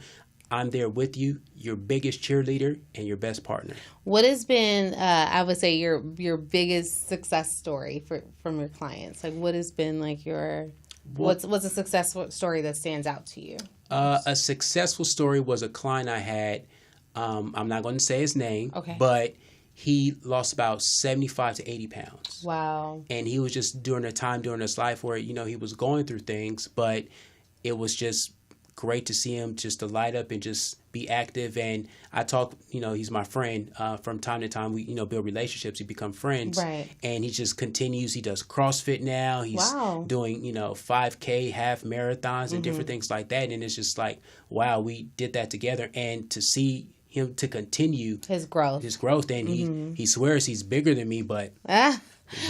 I'm there with you, your biggest cheerleader and your best partner. What has been, I would say, your biggest success story from your clients? Like, what has been like what's a success story that stands out to you? A successful story was a client I had. I'm not going to say his name, but he lost about 75 to 80 pounds. Wow. And he was just during a time during his life where, he was going through things, but it was just great to see him just to light up and just be active. And I talk, he's my friend. From time to time, we, build relationships. We become friends. Right. And he just continues. He does CrossFit now. He's doing, 5K, half marathons and different things like that. And it's just like, wow, we did that together. And to see him to continue his growth. And he swears he's bigger than me, but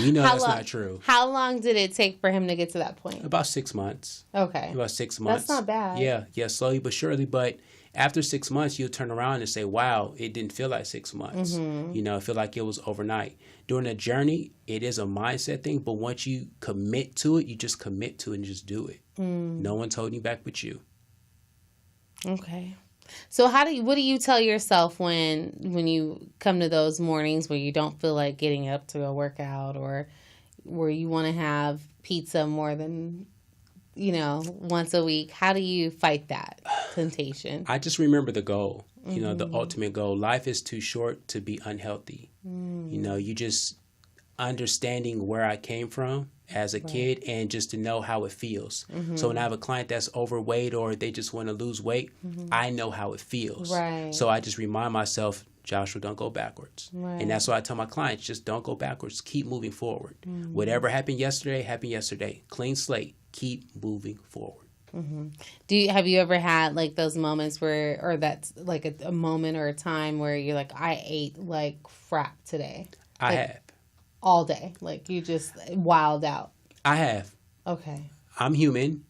we know that's not true. How long did it take for him to get to that point? About 6 months. Okay. About 6 months. That's not bad. Yeah, slowly but surely. But after 6 months, you'll turn around and say, wow, it didn't feel like 6 months. It feel like it was overnight. During the journey, it is a mindset thing, but once you commit to it, you just commit to it and just do it. No one's holding you back but you. Okay. So what do you tell yourself when you come to those mornings where you don't feel like getting up to go work out, or where you want to have pizza more than, once a week? How do you fight that temptation? I just remember the goal, the ultimate goal. Life is too short to be unhealthy. You just understanding where I came from as a kid and just to know how it feels. So when I have a client that's overweight or they just want to lose weight, I know how it feels. Right. So I just remind myself, Joshua, don't go backwards. Right. And that's why I tell my clients, just don't go backwards. Keep moving forward. Whatever happened yesterday. Clean slate. Keep moving forward. Have you ever had like those moments or that's like a moment or a time where you're like, I ate like crap today? I have. All day, like you just wild out. I have. Okay. I'm human.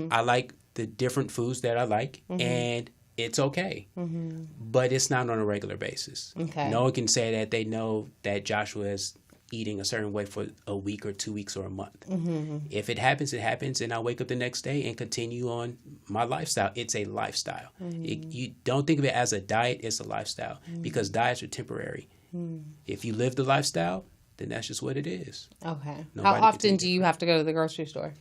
I like the different foods that I like, and it's okay. But it's not on a regular basis. Okay. No one can say that they know that Joshua is eating a certain way for a week or 2 weeks or a month. If it happens, it happens, and I wake up the next day and continue on my lifestyle. It's a lifestyle. You don't think of it as a diet, it's a lifestyle, because diets are temporary. If you live the lifestyle, then that's just what it is. Okay. Nobody How can often take do you have to go to the grocery store?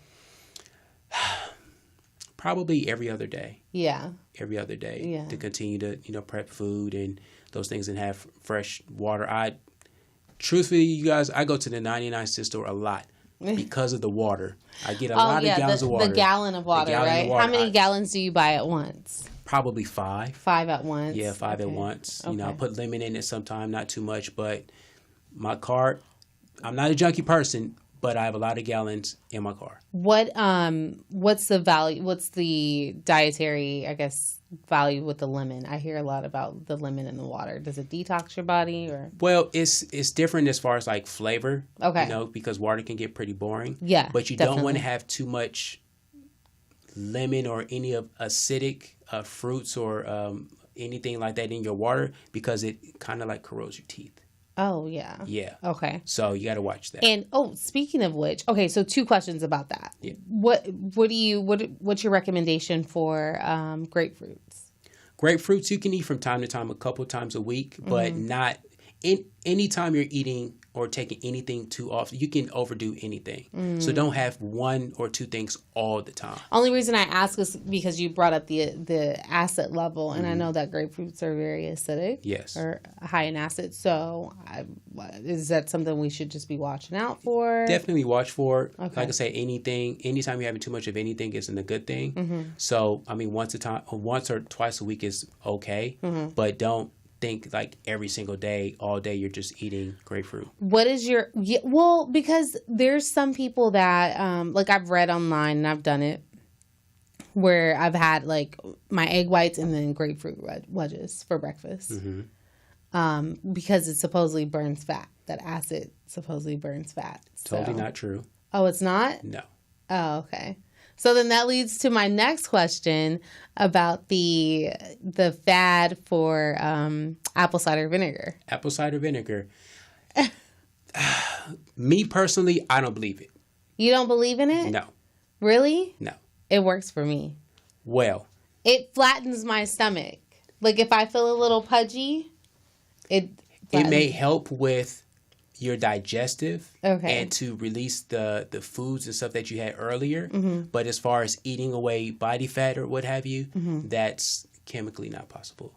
Probably every other day. Yeah. Every other day Yeah. to continue to, prep food and those things and have fresh water. Truthfully, you guys, I go to the 99-cent store a lot because of the water. I get a lot of gallons of water. The gallon of water, right? How many gallons do you buy at once? Probably 5. 5 at once? Yeah, 5 at once. Okay. What's the value? What's the dietary, I guess, value with the lemon? I hear a lot about the lemon in the water. Does it detox your body or? Well, it's different as far as like flavor. Okay. Because water can get pretty boring. Yeah. But you don't want to have too much lemon or any of acidic fruits or anything like that in your water because it kind of like corrodes your teeth. Oh, yeah. Yeah. Okay. So you got to watch that. And speaking of which, okay, so 2 questions about that. Yeah. What's your recommendation for grapefruits? Grapefruits you can eat from time to time, a couple times a week, but not any time you're eating or taking anything too often. You can overdo anything. So don't have 1 or 2 things all the time. Only reason I ask is because you brought up the acid level, and I know that grapefruits are very acidic. Yes. Or high in acid. So is that something we should just be watching out for? Definitely watch for. Okay. Like I say, anytime you're having too much of anything isn't a good thing. So, I mean, once or twice a week is okay, but don't think like every single day, all day, you're just eating grapefruit. What is because there's some people that, like I've read online and I've done it, where I've had like my egg whites and then grapefruit wedges for breakfast. Because it supposedly burns fat. That acid supposedly burns fat. Totally not true. Oh, it's not? No. Oh, okay. So then that leads to my next question about the fad for apple cider vinegar. Apple cider vinegar. Me personally, I don't believe it. You don't believe in it? No. Really? No. It works for me. Well. It flattens my stomach. Like if I feel a little pudgy, it may help with your digestive Okay. and to release the foods and stuff that you had earlier. But as far as eating away body fat or what have you, that's chemically not possible.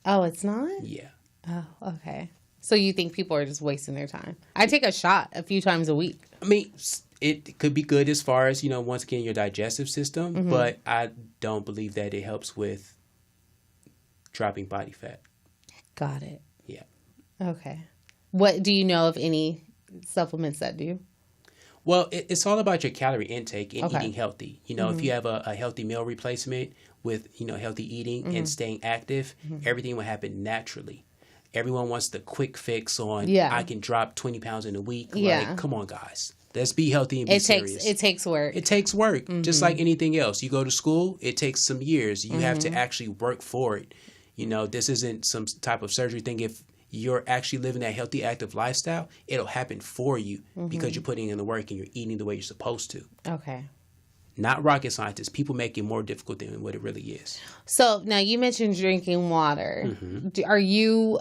Oh, it's not? Yeah. Oh, okay. So you think people are just wasting their time? I take a shot a few times a week. I mean, it could be good as far as, once again, your digestive system, but I don't believe that it helps with dropping body fat. Got it. Yeah. Okay. What do you know of any supplements that do? Well, it's all about your calorie intake and Okay. eating healthy. If you have a healthy meal replacement with, healthy eating and staying active, everything will happen naturally. Everyone wants the quick fix on, I can drop 20 pounds in a week. Yeah. Like, come on, guys. Let's be healthy and be serious. It takes work. It takes work, just like anything else. You go to school, it takes some years. You have to actually work for it. This isn't some type of surgery thing. If you're actually living that healthy, active lifestyle, it'll happen for you because you're putting in the work and you're eating the way you're supposed to. Okay. Not rocket scientists. People make it more difficult than what it really is. So now you mentioned drinking water. Are you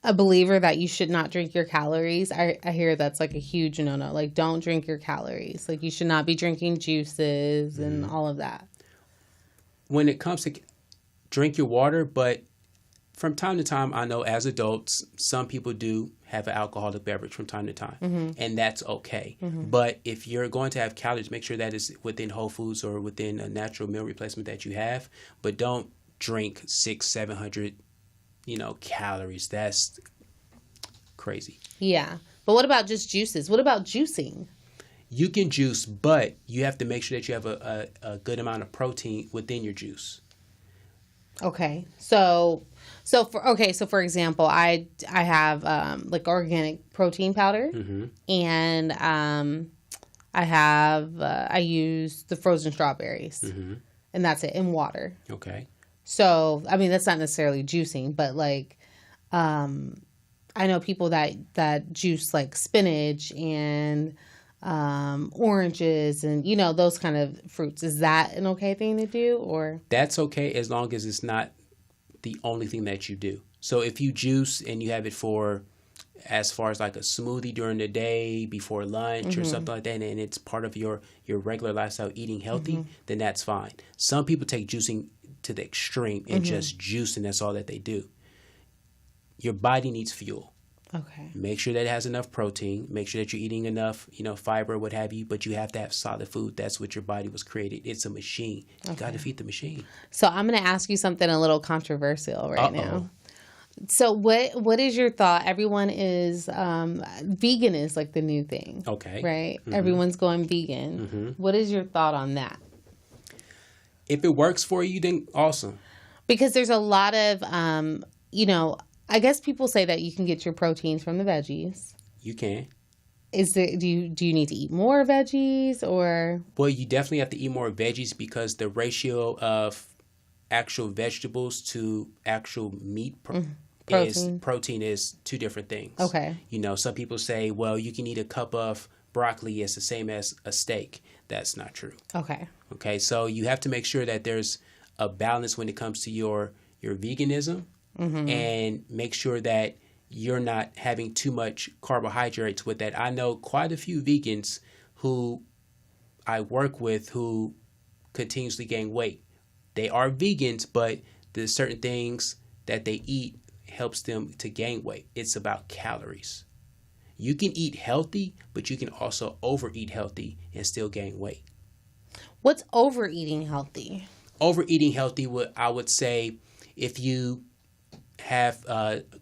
a believer that you should not drink your calories? I hear that's like a huge no-no. Like, don't drink your calories. Like, you should not be drinking juices and all of that. When it comes to drink your water, but from time to time, I know as adults, some people do have an alcoholic beverage from time to time, and that's okay. But if you're going to have calories, make sure that is within Whole Foods or within a natural meal replacement that you have, but don't drink 600-700 calories. That's crazy. Yeah. But what about just juices? What about juicing? You can juice, but you have to make sure that you have a good amount of protein within your juice. Okay. So for example, I have like organic protein powder, and I use the frozen strawberries, and that's it, in water. Okay. So I mean, that's not necessarily juicing, but like I know people that juice like spinach and oranges and those kind of fruits. Is that an okay thing to do, or? That's okay as long as it's not the only thing that you do. So if you juice and you have it for as far as like a smoothie during the day before lunch or something like that, and it's part of your regular lifestyle eating healthy, then that's fine. Some people take juicing to the extreme and just juice, and that's all that they do. Your body needs fuel. Okay. Make sure that it has enough protein. Make sure that you're eating enough, fiber, what have you. But you have to have solid food. That's what your body was created. It's a machine. You got to feed the machine. So I'm going to ask you something a little controversial right now. So what is your thought? Everyone is vegan is like the new thing. Okay. Right? Everyone's going vegan. What is your thought on that? If it works for you, then awesome. Because there's a lot of I guess people say that you can get your proteins from the veggies. You can. Do you need to eat more veggies or? Well, you definitely have to eat more veggies because the ratio of actual vegetables to actual meat protein is two different things. Okay. Some people say, well, you can eat a cup of broccoli as the same as a steak. That's not true. Okay. Okay. So you have to make sure that there's a balance when it comes to your veganism, and make sure that you're not having too much carbohydrates with that. I know quite a few vegans who I work with who continuously gain weight. They are vegans, but there's certain things that they eat helps them to gain weight. It's about calories. You can eat healthy, but you can also overeat healthy and still gain weight. What's overeating healthy? Overeating healthy, I would say, if you have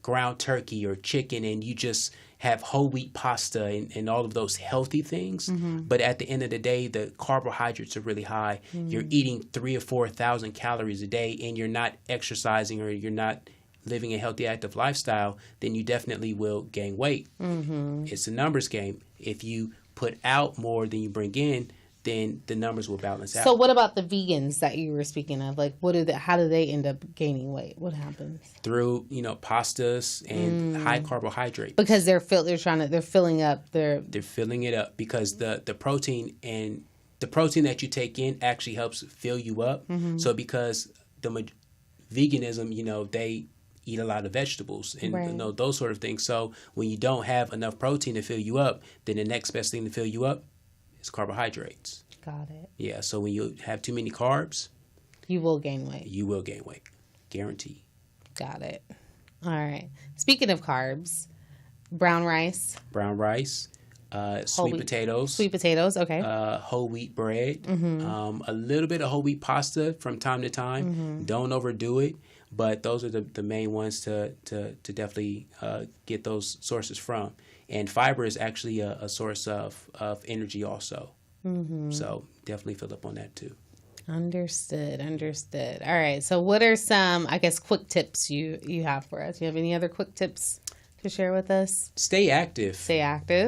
ground turkey or chicken and you just have whole wheat pasta and all of those healthy things, but at the end of the day, the carbohydrates are really high. You're eating 3,000 or 4,000 calories a day, and you're not exercising or you're not living a healthy, active lifestyle, then you definitely will gain weight. It's a numbers game. If you put out more than you bring in, then the numbers will balance out. So what about the vegans that you were speaking of? Like, how do they end up gaining weight? What happens? Through, pastas and high carbohydrates. Because they're filling up They're filling it up because the protein that you take in actually helps fill you up. So because veganism, they eat a lot of vegetables and those sort of things. So when you don't have enough protein to fill you up, then the next best thing to fill you up is carbohydrates. Got it. Yeah, so when you have too many carbs, you will gain weight. You will gain weight. Guaranteed. Got it. All right. Speaking of carbs, brown rice. Sweet potatoes. Sweet potatoes, okay. Whole wheat bread. A little bit of whole wheat pasta from time to time. Don't overdo it. But those are the main ones to definitely get those sources from. And fiber is actually a source of energy also. So definitely fill up on that too. Understood. All right. So what are some, I guess, quick tips you have for us? Do you have any other quick tips to share with us? Stay active.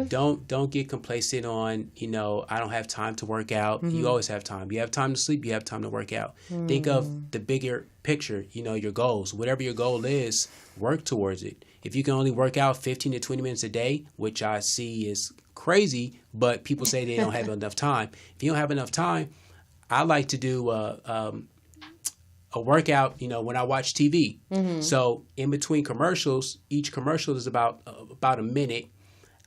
Don't get complacent on, I don't have time to work out. You always have time. You have time to sleep. You have time to work out. Think of the bigger picture, your goals. Whatever your goal is, work towards it. If you can only work out 15 to 20 minutes a day, which I see is crazy, but people say they don't have enough time. If you don't have enough time, I like to do a workout, when I watch TV. So in between commercials, each commercial is about a minute.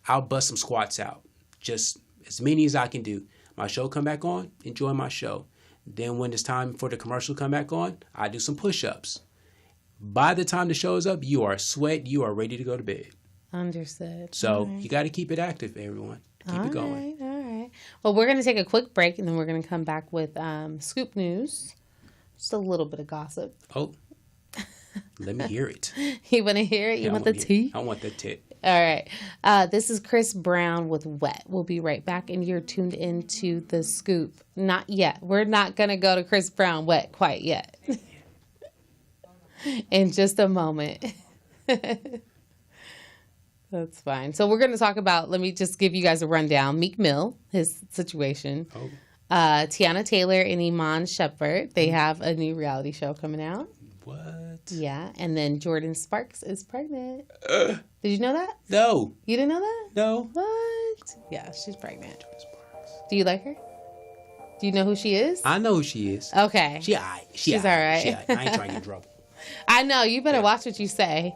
I'll bust some squats out, just as many as I can do. My show come back on, enjoy my show. Then when it's time for the commercial to come back on, I do some push-ups. By the time the show is up, you are sweat, you are ready to go to bed. Understood. So you got to keep it active, everyone. Keep it going. All right. Well, we're going to take a quick break, and then we're going to come back with scoop news. Just a little bit of gossip. Oh, let me hear it. You want to hear it? You want the tea? I want the tit. All right. This is Chris Brown with Wet. We'll be right back, and you're tuned into The Scoop. Not yet. We're not going to go to Chris Brown Wet quite yet. In just a moment. That's fine. So we're going to talk about, let me just give you guys a rundown. Meek Mill, his situation. Oh. Tiana Taylor and Iman Shumpert, they have a new reality show coming out. What? Yeah. And then Jordan Sparks is pregnant. Did you know that? No. You didn't know that? No. What? Yeah, she's pregnant. Do you like her? Do you know who she is? I know who she is. Okay. She's all right. I ain't trying to get in trouble. I know. You better watch what you say.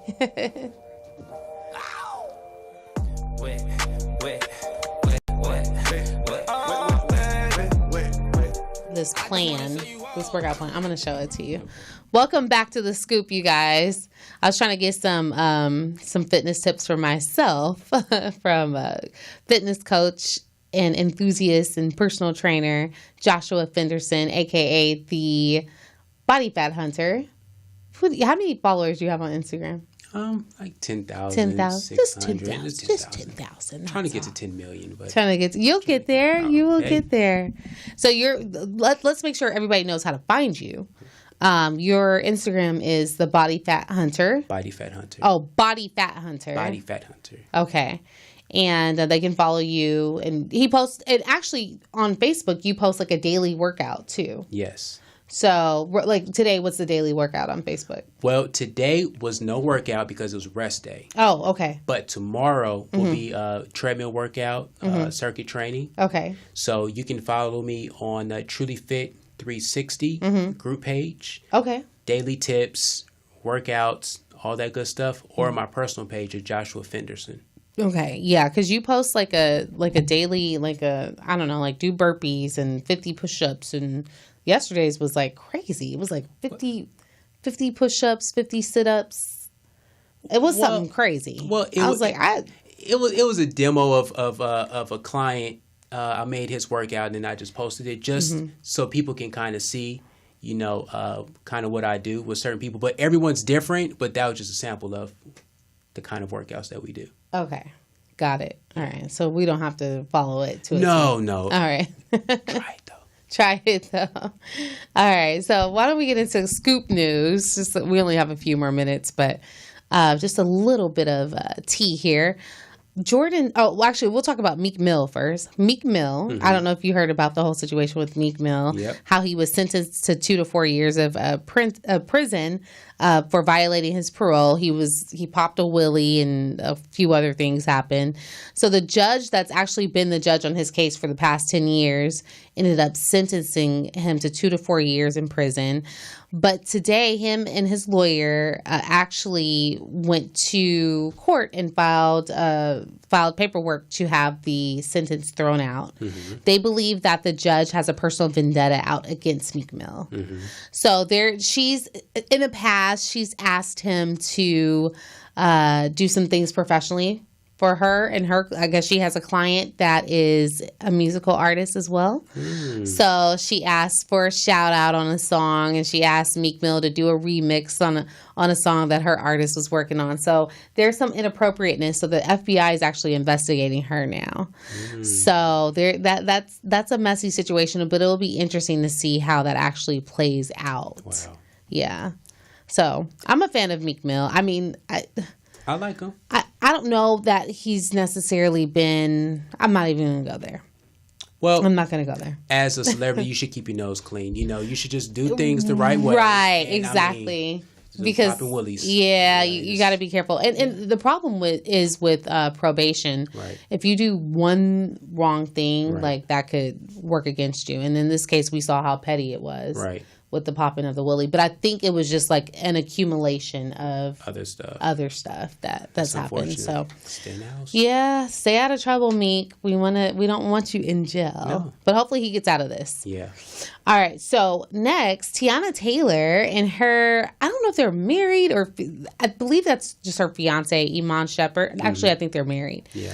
This workout plan, I'm going to show it to you. Welcome back to the Scoop, you guys. I was trying to get some fitness tips for myself from fitness coach and enthusiast and personal trainer Joshua Fenderson, aka the Body Fat Hunter. How many followers do you have on Instagram? Like 10,000. 10,000. Just 10,000. Just 10,000. Trying to get to 10 million, but you'll get there. You will get there. So let's make sure everybody knows how to find you. Your Instagram is the Body Fat Hunter. Body Fat Hunter. Oh, Body Fat Hunter. Body Fat Hunter. Okay. And they can follow you. And he posts, and actually on Facebook, you post like a daily workout too. Yes. So, like today, what's the daily workout on Facebook? Well, today was no workout because it was rest day. Oh, okay. But tomorrow will be a treadmill workout, circuit training. Okay. So you can follow me on Truly Fit 360 group page. Okay. Daily tips, workouts, all that good stuff, or my personal page of Joshua Fenderson. Okay, yeah, because you post like a daily, I don't know, like do burpees and 50 push-ups, and yesterday's was like crazy. It was like 50 push-ups, 50 sit-ups. It was something crazy. Well, it was a demo of a client. I made his workout and then I just posted it just so people can kind of see, kind of what I do with certain people. But everyone's different. But that was just a sample of the kind of workouts that we do. Okay. Got it. All right. So we don't have to follow it to No. All right. Try it, though. Try it, though. All right. So why don't we get into scoop news? Just we only have a few more minutes, but just a little bit of tea here. Actually, we'll talk about Meek Mill first. Meek Mill, I don't know if you heard about the whole situation with Meek Mill, how he was sentenced to 2 to 4 years of prison for violating his parole. He popped a willy and a few other things happened. So the judge that's actually been the judge on his case for the past 10 years ended up sentencing him to 2 to 4 years in prison. But today, him and his lawyer actually went to court and filed paperwork to have the sentence thrown out. They believe that the judge has a personal vendetta out against Meek Mill. So she's in the past, she's asked him to do some things professionally for her, and I guess she has a client that is a musical artist as well. So she asked for a shout out on a song, and she asked Meek Mill to do a remix on a song that her artist was working on. So there's some inappropriateness. So the FBI is actually investigating her now. So that's a messy situation, but it'll be interesting to see how that actually plays out. Wow. Yeah. So I'm a fan of Meek Mill. I mean, I like him. I don't know that he's necessarily been. I'm not even going to go there. Well, I'm not going to go there. As a celebrity, you should keep your nose clean. You should just do things the right way. Right, and exactly. Because you got to be careful. And the problem is with probation. Right. If you do one wrong thing, like that could work against you. And in this case, we saw how petty it was. Right. With the popping of the willy. But I think it was just like an accumulation of other stuff that's happened. So stay in the house. Yeah, stay out of trouble, Meek. We don't want you in jail. No. But hopefully he gets out of this. Yeah. All right. So next, Tiana Taylor and her, I don't know if they're married or I believe that's just her fiance, Iman Shepherd. Actually, I think they're married. Yeah.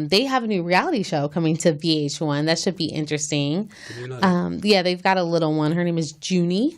They have a new reality show coming to VH1. That should be interesting. Did you know that? Yeah, they've got a little one. Her name is Junie.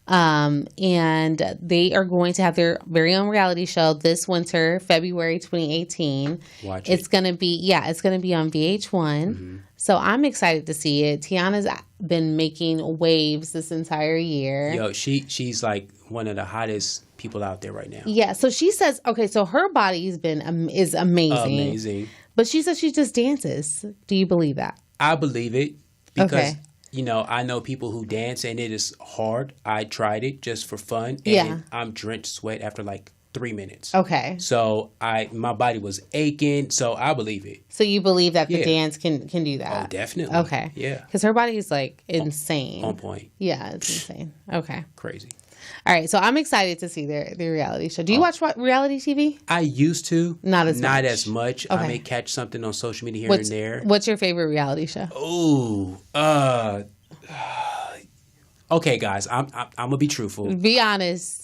And they are going to have their very own reality show this winter, February 2018. Watch it's going to be on VH1. So I'm excited to see it. Tiana's been making waves this entire year. Yo, she's like one of the hottest people out there right now. Yeah. So she says, okay, so her body is amazing. Amazing. But she says she just dances. Do you believe that? I believe it because Okay. I know people who dance and it is hard. I tried it just for fun and I'm drenched sweat after like 3 minutes. Okay. So my body was aching, so I believe it. So you believe that the dance can do that? Oh, definitely. Okay. Yeah. Because her body is like insane. On point. Yeah, it's insane. Okay. Crazy. All right, so I'm excited to see their reality show. Do you watch reality TV? I used to. Not as much. Okay. I may catch something on social media here and there. What's your favorite reality show? Ooh. Okay, guys, I'm gonna be truthful. Be honest.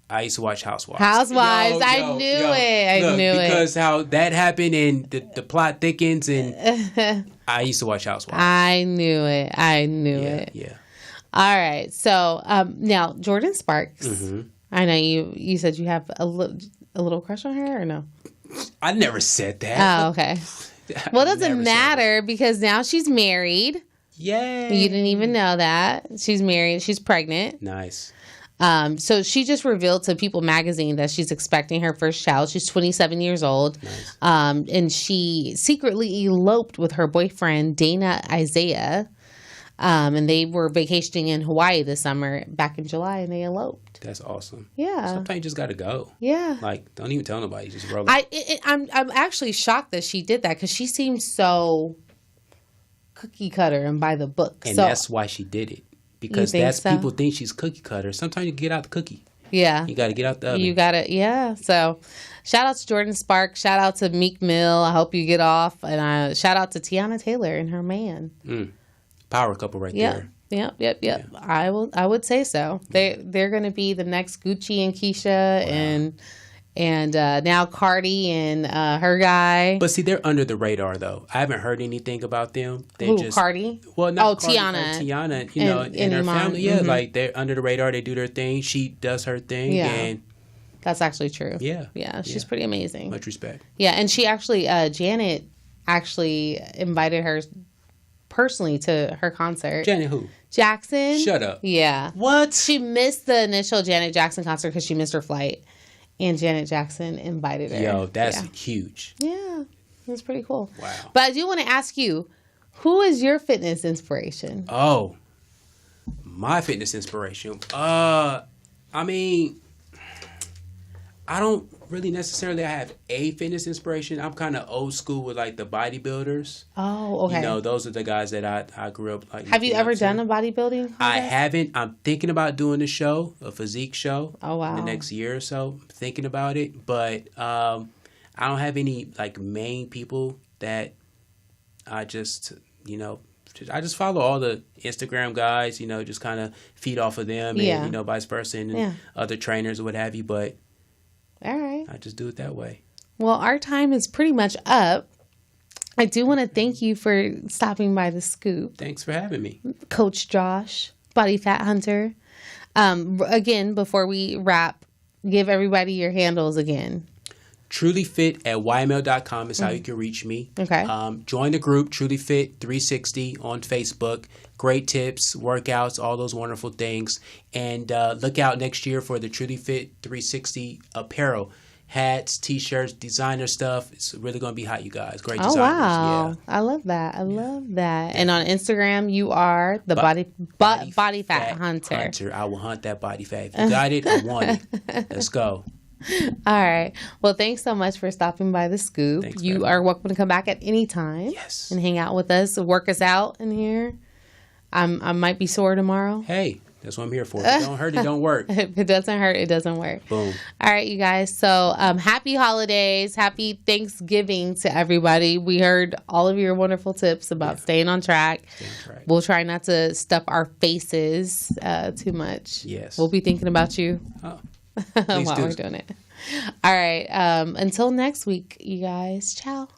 I used to watch Housewives. Housewives. I knew it. Because how that happened and the plot thickens, and I used to watch Housewives. I knew it. Yeah. All right. So now Jordan Sparks. Mm-hmm. I know you said you have a little crush on her, or no? I never said that. Oh, okay. Well, it doesn't matter because now she's married. Yay. You didn't even know that. She's married. She's pregnant. Nice. So she just revealed to People magazine that she's expecting her first child. She's 27 years old. Nice. And she secretly eloped with her boyfriend, Dana Isaiah. And they were vacationing in Hawaii this summer back in July, and they eloped. That's awesome. Yeah. Sometimes you just got to go. Yeah. Like, don't even tell nobody. Just roll. I'm actually shocked that she did that because she seems so cookie cutter and by the book. And so, that's why she did it. Because people think she's cookie cutter. Sometimes you get out the cookie. Yeah. You got to get out the oven. You got to, yeah. So shout out to Jordan Sparks. Shout out to Meek Mill. I hope you get off. And shout out to Tiana Taylor and her man. Power couple right there. Yep. Yeah. I would say so. They're going to be the next Gucci and Keisha and now Cardi and her guy. But see, they're under the radar though. I haven't heard anything about them. Cardi? Well, not Cardi, Tiana. Tiana, and her Iman. family. Yeah, like they're under the radar. They do their thing. She does her thing. Yeah. And that's actually true. Yeah. She's pretty amazing. Much respect. Yeah, and she actually, Janet actually invited her personally to her concert. Janet who? Jackson. Shut up. Yeah. What? She missed the initial Janet Jackson concert because she missed her flight. And Janet Jackson invited her. Yo, that's huge. Yeah, it was pretty cool. Wow. But I do want to ask you, who is your fitness inspiration? Oh, my fitness inspiration. I mean, I don't really necessarily have a fitness inspiration. I'm kind of old school with like the bodybuilders. Oh, okay. You know, those are the guys that I grew up like. Have you ever done a bodybuilding contest? I haven't. I'm thinking about doing a physique show. Oh, wow. In the next year or so. I'm thinking about it, but I don't have any like main people that I just I just follow all the Instagram guys. Just kind of feed off of them, and vice versa, and other trainers or what have you. But all right, I just do it that way. Well, our time is pretty much up. I do want to thank you for stopping by the Scoop. Thanks for having me. Coach Josh, Body Fat Hunter. Again, before we wrap, give everybody your handles again. TrulyFit@yml.com is how you can reach me. Okay. Join the group, Truly Fit 360 on Facebook. Great tips, workouts, all those wonderful things. And look out next year for the Truly Fit 360 apparel. Hats, T-shirts, designer stuff. It's really going to be hot, you guys. Great designers. Oh, wow. Yeah. I love that. And on Instagram, you are the body fat hunter. I will hunt that body fat. If you got it, I want it. Let's go. All right. Well, thanks so much for stopping by the Scoop. Thanks, you are welcome to come back at any time. Yes. And hang out with us, work us out in here. I might be sore tomorrow. Hey, that's what I'm here for. If it don't hurt, it don't work. If it doesn't hurt, it doesn't work. Boom. All right, you guys. So happy holidays. Happy Thanksgiving to everybody. We heard all of your wonderful tips about staying on track. We'll try not to stuff our faces too much. Yes. We'll be thinking about you. Oh. While we're doing it. All right. Until next week, you guys. Ciao.